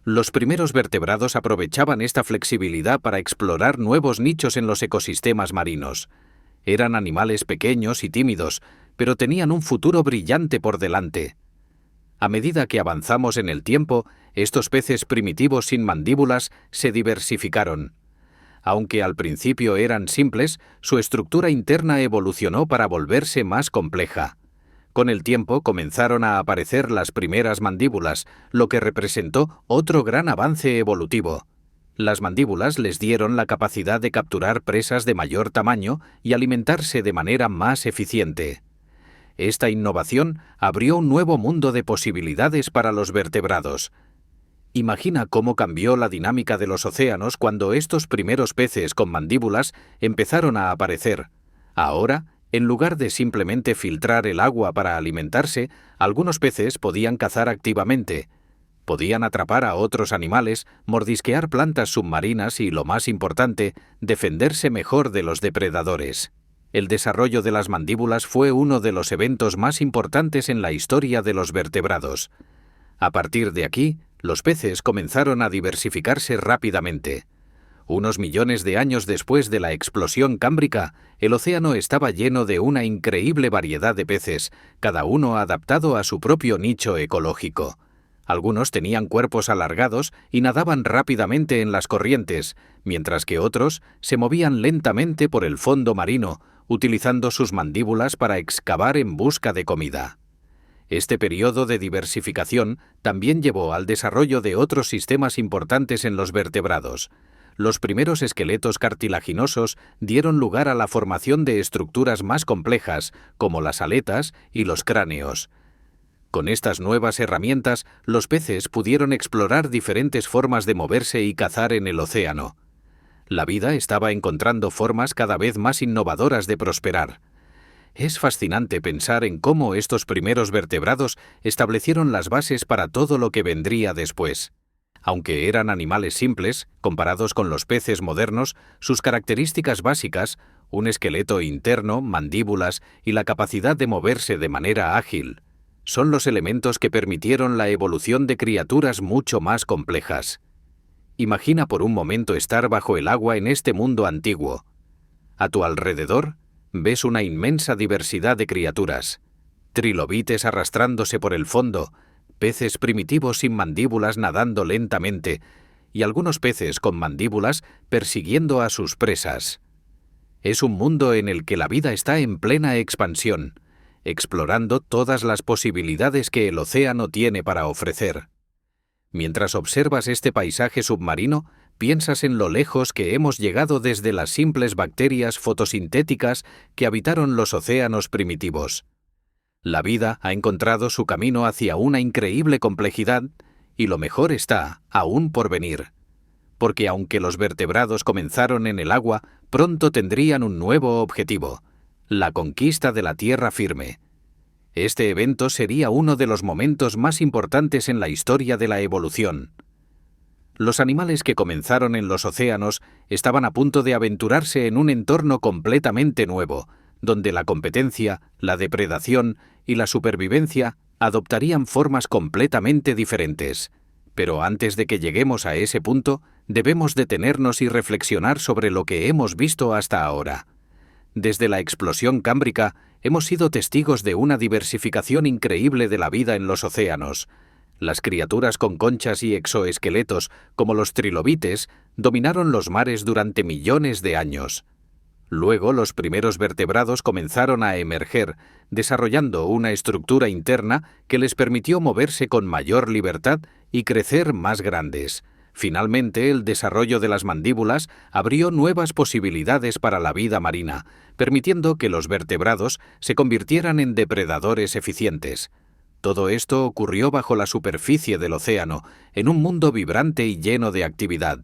Los primeros vertebrados aprovechaban esta flexibilidad para explorar nuevos nichos en los ecosistemas marinos. Eran animales pequeños y tímidos, pero tenían un futuro brillante por delante. A medida que avanzamos en el tiempo, estos peces primitivos sin mandíbulas se diversificaron. Aunque al principio eran simples, su estructura interna evolucionó para volverse más compleja. Con el tiempo comenzaron a aparecer las primeras mandíbulas, lo que representó otro gran avance evolutivo. Las mandíbulas les dieron la capacidad de capturar presas de mayor tamaño y alimentarse de manera más eficiente. Esta innovación abrió un nuevo mundo de posibilidades para los vertebrados. Imagina cómo cambió la dinámica de los océanos cuando estos primeros peces con mandíbulas empezaron a aparecer. Ahora, en lugar de simplemente filtrar el agua para alimentarse, algunos peces podían cazar activamente. Podían atrapar a otros animales, mordisquear plantas submarinas y, lo más importante, defenderse mejor de los depredadores. El desarrollo de las mandíbulas fue uno de los eventos más importantes en la historia de los vertebrados. A partir de aquí, los peces comenzaron a diversificarse rápidamente. Unos millones de años después de la explosión cámbrica, el océano estaba lleno de una increíble variedad de peces, cada uno adaptado a su propio nicho ecológico. Algunos tenían cuerpos alargados y nadaban rápidamente en las corrientes, mientras que otros se movían lentamente por el fondo marino, utilizando sus mandíbulas para excavar en busca de comida. Este periodo de diversificación también llevó al desarrollo de otros sistemas importantes en los vertebrados. Los primeros esqueletos cartilaginosos dieron lugar a la formación de estructuras más complejas, como las aletas y los cráneos. Con estas nuevas herramientas, los peces pudieron explorar diferentes formas de moverse y cazar en el océano. La vida estaba encontrando formas cada vez más innovadoras de prosperar. Es fascinante pensar en cómo estos primeros vertebrados establecieron las bases para todo lo que vendría después. Aunque eran animales simples, comparados con los peces modernos, sus características básicas, un esqueleto interno, mandíbulas y la capacidad de moverse de manera ágil, son los elementos que permitieron la evolución de criaturas mucho más complejas. Imagina por un momento estar bajo el agua en este mundo antiguo. A tu alrededor, ves una inmensa diversidad de criaturas. Trilobites arrastrándose por el fondo, peces primitivos sin mandíbulas nadando lentamente, y algunos peces con mandíbulas persiguiendo a sus presas. Es un mundo en el que la vida está en plena expansión, explorando todas las posibilidades que el océano tiene para ofrecer. Mientras observas este paisaje submarino, piensas en lo lejos que hemos llegado desde las simples bacterias fotosintéticas que habitaron los océanos primitivos. La vida ha encontrado su camino hacia una increíble complejidad y lo mejor está aún por venir. Porque aunque los vertebrados comenzaron en el agua, pronto tendrían un nuevo objetivo: la conquista de la tierra firme. Este evento sería uno de los momentos más importantes en la historia de la evolución. Los animales que comenzaron en los océanos estaban a punto de aventurarse en un entorno completamente nuevo, donde la competencia, la depredación y la supervivencia adoptarían formas completamente diferentes. Pero antes de que lleguemos a ese punto, debemos detenernos y reflexionar sobre lo que hemos visto hasta ahora. Desde la explosión cámbrica, hemos sido testigos de una diversificación increíble de la vida en los océanos. Las criaturas con conchas y exoesqueletos, como los trilobites, dominaron los mares durante millones de años. Luego, los primeros vertebrados comenzaron a emerger, desarrollando una estructura interna que les permitió moverse con mayor libertad y crecer más grandes. Finalmente, el desarrollo de las mandíbulas abrió nuevas posibilidades para la vida marina, permitiendo que los vertebrados se convirtieran en depredadores eficientes. Todo esto ocurrió bajo la superficie del océano, en un mundo vibrante y lleno de actividad.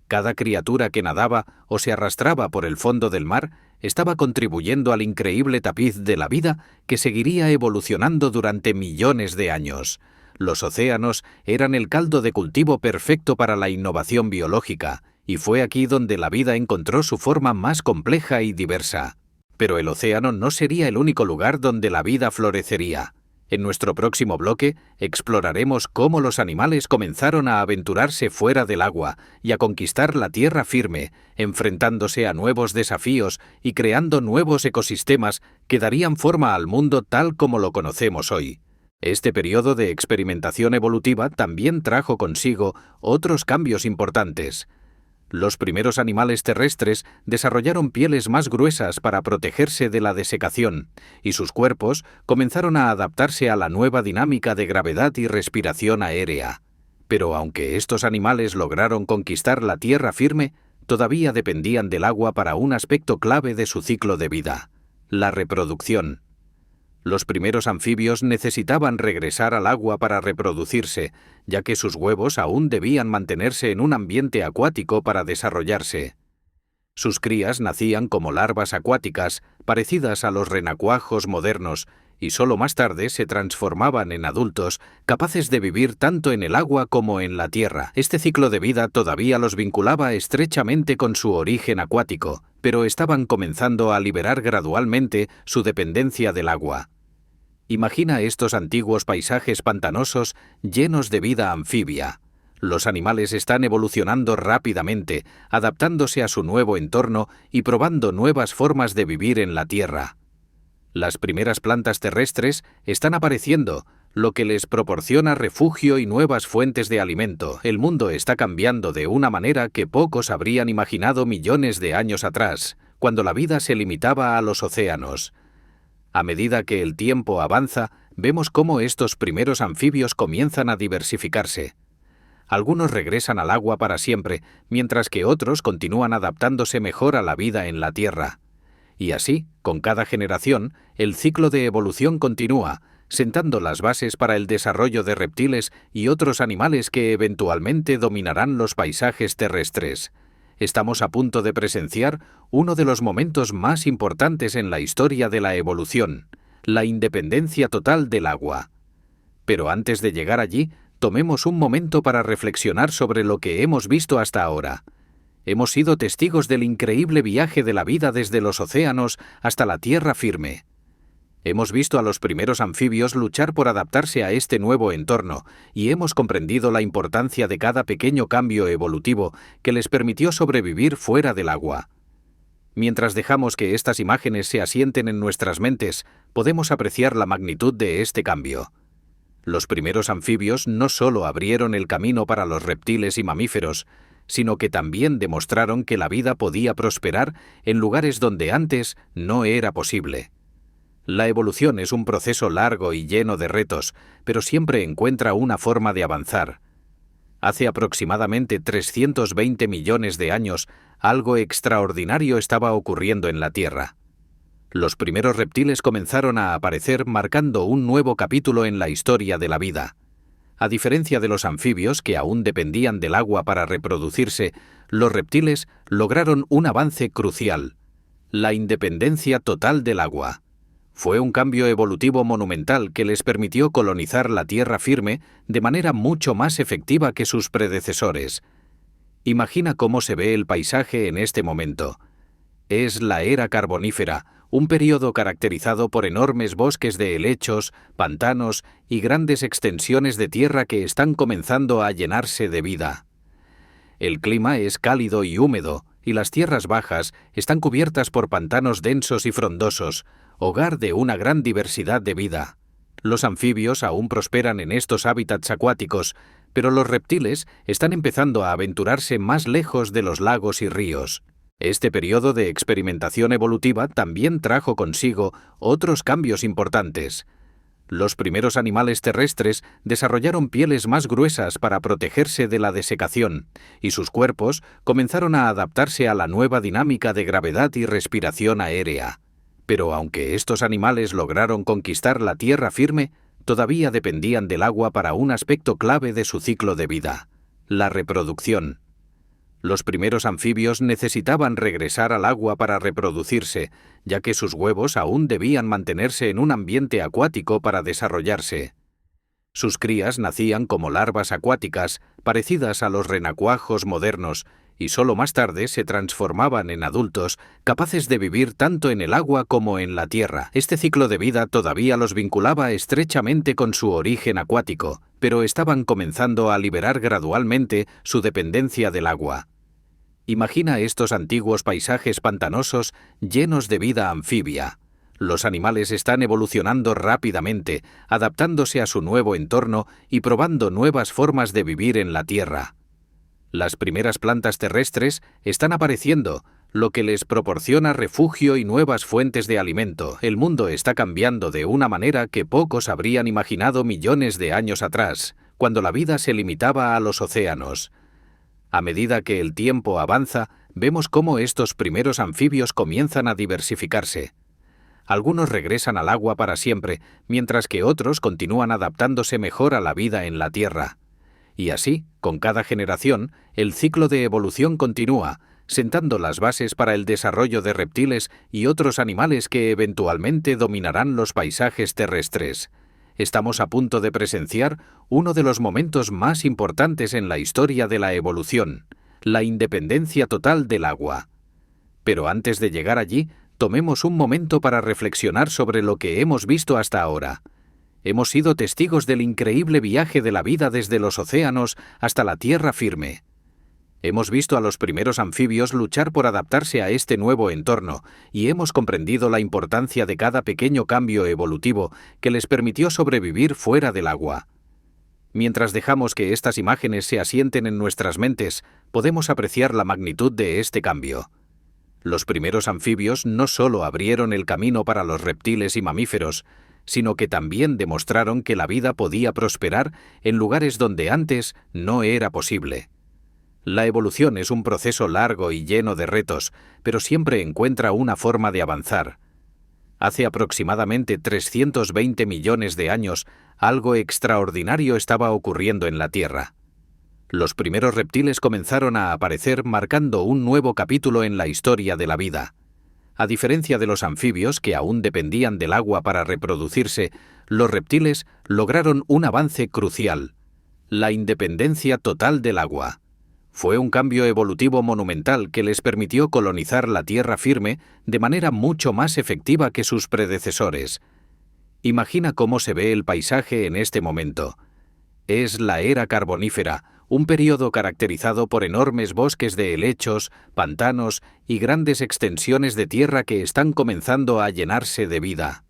Cada criatura que nadaba o se arrastraba por el fondo del mar estaba contribuyendo al increíble tapiz de la vida que seguiría evolucionando durante millones de años. Los océanos eran el caldo de cultivo perfecto para la innovación biológica, y fue aquí donde la vida encontró su forma más compleja y diversa. Pero el océano no sería el único lugar donde la vida florecería. En nuestro próximo bloque exploraremos cómo los animales comenzaron a aventurarse fuera del agua y a conquistar la tierra firme, enfrentándose a nuevos desafíos y creando nuevos ecosistemas que darían forma al mundo tal como lo conocemos hoy. Este periodo de experimentación evolutiva también trajo consigo otros cambios importantes. Los primeros animales terrestres desarrollaron pieles más gruesas para protegerse de la desecación, y sus cuerpos comenzaron a adaptarse a la nueva dinámica de gravedad y respiración aérea. Pero aunque estos animales lograron conquistar la tierra firme, todavía dependían del agua para un aspecto clave de su ciclo de vida: la reproducción. Los primeros anfibios necesitaban regresar al agua para reproducirse, ya que sus huevos aún debían mantenerse en un ambiente acuático para desarrollarse. Sus crías nacían como larvas acuáticas, parecidas a los renacuajos modernos, y solo más tarde se transformaban en adultos, capaces de vivir tanto en el agua como en la tierra. Este ciclo de vida todavía los vinculaba estrechamente con su origen acuático, pero estaban comenzando a liberar gradualmente su dependencia del agua. Imagina estos antiguos paisajes pantanosos llenos de vida anfibia. Los animales están evolucionando rápidamente, adaptándose a su nuevo entorno y probando nuevas formas de vivir en la tierra. Las primeras plantas terrestres están apareciendo, lo que les proporciona refugio y nuevas fuentes de alimento. El mundo está cambiando de una manera que pocos habrían imaginado millones de años atrás, cuando la vida se limitaba a los océanos. A medida que el tiempo avanza, vemos cómo estos primeros anfibios comienzan a diversificarse. Algunos regresan al agua para siempre, mientras que otros continúan adaptándose mejor a la vida en la tierra. Y así, con cada generación, el ciclo de evolución continúa, sentando las bases para el desarrollo de reptiles y otros animales que eventualmente dominarán los paisajes terrestres. Estamos a punto de presenciar uno de los momentos más importantes en la historia de la evolución: la independencia total del agua. Pero antes de llegar allí, tomemos un momento para reflexionar sobre lo que hemos visto hasta ahora. Hemos sido testigos del increíble viaje de la vida desde los océanos hasta la tierra firme. Hemos visto a los primeros anfibios luchar por adaptarse a este nuevo entorno y hemos comprendido la importancia de cada pequeño cambio evolutivo que les permitió sobrevivir fuera del agua. Mientras dejamos que estas imágenes se asienten en nuestras mentes, podemos apreciar la magnitud de este cambio. Los primeros anfibios no solo abrieron el camino para los reptiles y mamíferos, sino que también demostraron que la vida podía prosperar en lugares donde antes no era posible. La evolución es un proceso largo y lleno de retos, pero siempre encuentra una forma de avanzar. Hace aproximadamente 320 millones de años, algo extraordinario estaba ocurriendo en la Tierra. Los primeros reptiles comenzaron a aparecer, marcando un nuevo capítulo en la historia de la vida. A diferencia de los anfibios, que aún dependían del agua para reproducirse, los reptiles lograron un avance crucial: la independencia total del agua. Fue un cambio evolutivo monumental que les permitió colonizar la tierra firme de manera mucho más efectiva que sus predecesores. Imagina cómo se ve el paisaje en este momento. Es la era carbonífera, un período caracterizado por enormes bosques de helechos, pantanos y grandes extensiones de tierra que están comenzando a llenarse de vida. El clima es cálido y húmedo, y las tierras bajas están cubiertas por pantanos densos y frondosos, hogar de una gran diversidad de vida. Los anfibios aún prosperan en estos hábitats acuáticos, pero los reptiles están empezando a aventurarse más lejos de los lagos y ríos. Este periodo de experimentación evolutiva también trajo consigo otros cambios importantes. Los primeros animales terrestres desarrollaron pieles más gruesas para protegerse de la desecación, y sus cuerpos comenzaron a adaptarse a la nueva dinámica de gravedad y respiración aérea. Pero aunque estos animales lograron conquistar la tierra firme, todavía dependían del agua para un aspecto clave de su ciclo de vida: la reproducción. Los primeros anfibios necesitaban regresar al agua para reproducirse, ya que sus huevos aún debían mantenerse en un ambiente acuático para desarrollarse. Sus crías nacían como larvas acuáticas, parecidas a los renacuajos modernos, y solo más tarde se transformaban en adultos capaces de vivir tanto en el agua como en la tierra. Este ciclo de vida todavía los vinculaba estrechamente con su origen acuático, pero estaban comenzando a liberar gradualmente su dependencia del agua. Imagina estos antiguos paisajes pantanosos llenos de vida anfibia. Los animales están evolucionando rápidamente, adaptándose a su nuevo entorno y probando nuevas formas de vivir en la tierra. Las primeras plantas terrestres están apareciendo, lo que les proporciona refugio y nuevas fuentes de alimento. El mundo está cambiando de una manera que pocos habrían imaginado millones de años atrás, cuando la vida se limitaba a los océanos. A medida que el tiempo avanza, vemos cómo estos primeros anfibios comienzan a diversificarse. Algunos regresan al agua para siempre, mientras que otros continúan adaptándose mejor a la vida en la tierra. Y así, con cada generación, el ciclo de evolución continúa, sentando las bases para el desarrollo de reptiles y otros animales que eventualmente dominarán los paisajes terrestres. Estamos a punto de presenciar uno de los momentos más importantes en la historia de la evolución, la independencia total del agua. Pero antes de llegar allí, tomemos un momento para reflexionar sobre lo que hemos visto hasta ahora. Hemos sido testigos del increíble viaje de la vida desde los océanos hasta la tierra firme. Hemos visto a los primeros anfibios luchar por adaptarse a este nuevo entorno y hemos comprendido la importancia de cada pequeño cambio evolutivo que les permitió sobrevivir fuera del agua. Mientras dejamos que estas imágenes se asienten en nuestras mentes, podemos apreciar la magnitud de este cambio. Los primeros anfibios no solo abrieron el camino para los reptiles y mamíferos, sino que también demostraron que la vida podía prosperar en lugares donde antes no era posible. La evolución es un proceso largo y lleno de retos, pero siempre encuentra una forma de avanzar. Hace aproximadamente 320 millones de años, algo extraordinario estaba ocurriendo en la Tierra. Los primeros reptiles comenzaron a aparecer marcando un nuevo capítulo en la historia de la vida. A diferencia de los anfibios, que aún dependían del agua para reproducirse, los reptiles lograron un avance crucial: la independencia total del agua. Fue un cambio evolutivo monumental que les permitió colonizar la tierra firme de manera mucho más efectiva que sus predecesores. Imagina cómo se ve el paisaje en este momento. Es la era carbonífera, un período caracterizado por enormes bosques de helechos, pantanos y grandes extensiones de tierra que están comenzando a llenarse de vida.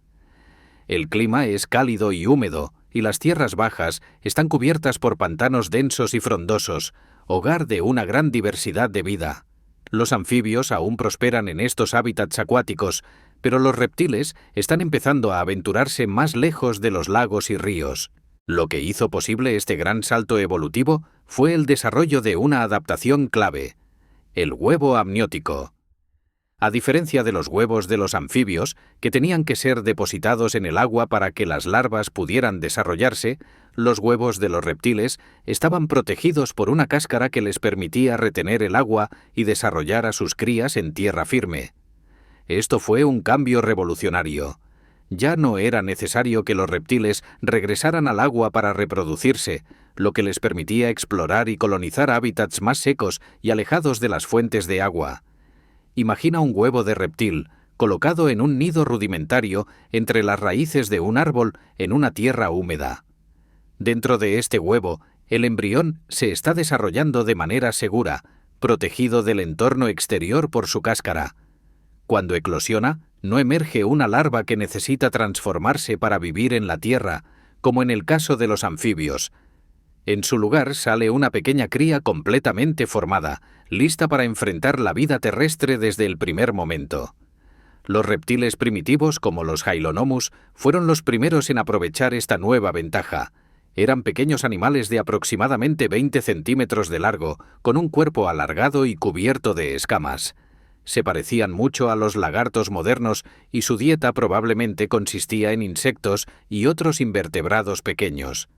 El clima es cálido y húmedo, y las tierras bajas están cubiertas por pantanos densos y frondosos, hogar de una gran diversidad de vida. Los anfibios aún prosperan en estos hábitats acuáticos, pero los reptiles están empezando a aventurarse más lejos de los lagos y ríos. Lo que hizo posible este gran salto evolutivo fue el desarrollo de una adaptación clave: el huevo amniótico. A diferencia de los huevos de los anfibios, que tenían que ser depositados en el agua para que las larvas pudieran desarrollarse, los huevos de los reptiles estaban protegidos por una cáscara que les permitía retener el agua y desarrollar a sus crías en tierra firme. Esto fue un cambio revolucionario. Ya no era necesario que los reptiles regresaran al agua para reproducirse, lo que les permitía explorar y colonizar hábitats más secos y alejados de las fuentes de agua. Imagina un huevo de reptil colocado en un nido rudimentario entre las raíces de un árbol en una tierra húmeda. Dentro de este huevo, el embrión se está desarrollando de manera segura, protegido del entorno exterior por su cáscara. Cuando eclosiona, no emerge una larva que necesita transformarse para vivir en la tierra, como en el caso de los anfibios. En su lugar sale una pequeña cría completamente formada, lista para enfrentar la vida terrestre desde el primer momento. Los reptiles primitivos, como los Hylonomus, fueron los primeros en aprovechar esta nueva ventaja. Eran pequeños animales de aproximadamente 20 centímetros de largo, con un cuerpo alargado y cubierto de escamas. Se parecían mucho a los lagartos modernos y su dieta probablemente consistía en insectos y otros invertebrados pequeños.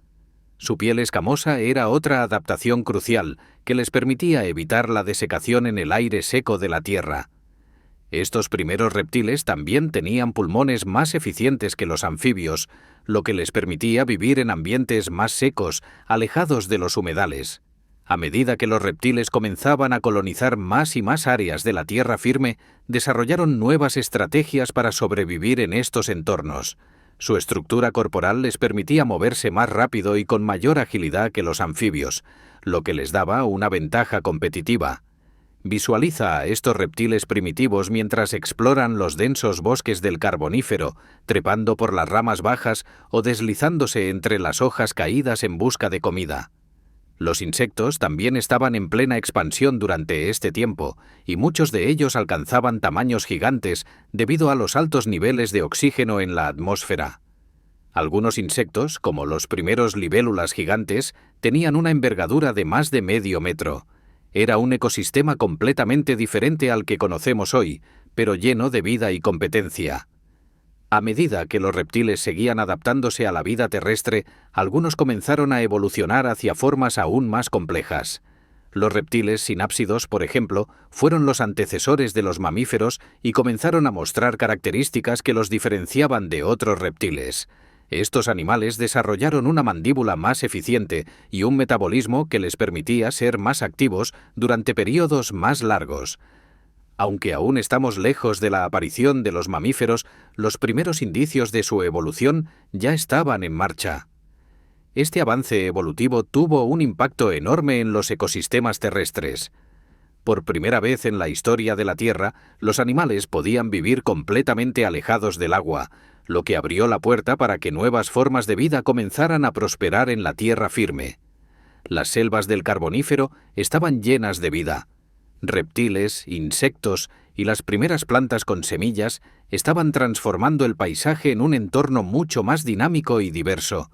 Su piel escamosa era otra adaptación crucial que les permitía evitar la desecación en el aire seco de la tierra. Estos primeros reptiles también tenían pulmones más eficientes que los anfibios, lo que les permitía vivir en ambientes más secos, alejados de los humedales. A medida que los reptiles comenzaban a colonizar más y más áreas de la tierra firme, desarrollaron nuevas estrategias para sobrevivir en estos entornos. Su estructura corporal les permitía moverse más rápido y con mayor agilidad que los anfibios, lo que les daba una ventaja competitiva. Visualiza a estos reptiles primitivos mientras exploran los densos bosques del Carbonífero, trepando por las ramas bajas o deslizándose entre las hojas caídas en busca de comida. Los insectos también estaban en plena expansión durante este tiempo, y muchos de ellos alcanzaban tamaños gigantes debido a los altos niveles de oxígeno en la atmósfera. Algunos insectos, como los primeros libélulas gigantes, tenían una envergadura de más de medio metro. Era un ecosistema completamente diferente al que conocemos hoy, pero lleno de vida y competencia. A medida que los reptiles seguían adaptándose a la vida terrestre, algunos comenzaron a evolucionar hacia formas aún más complejas. Los reptiles sinápsidos, por ejemplo, fueron los antecesores de los mamíferos y comenzaron a mostrar características que los diferenciaban de otros reptiles. Estos animales desarrollaron una mandíbula más eficiente y un metabolismo que les permitía ser más activos durante periodos más largos. Aunque aún estamos lejos de la aparición de los mamíferos, los primeros indicios de su evolución ya estaban en marcha. Este avance evolutivo tuvo un impacto enorme en los ecosistemas terrestres. Por primera vez en la historia de la Tierra, los animales podían vivir completamente alejados del agua, lo que abrió la puerta para que nuevas formas de vida comenzaran a prosperar en la tierra firme. Las selvas del Carbonífero estaban llenas de vida. Reptiles, insectos y las primeras plantas con semillas estaban transformando el paisaje en un entorno mucho más dinámico y diverso.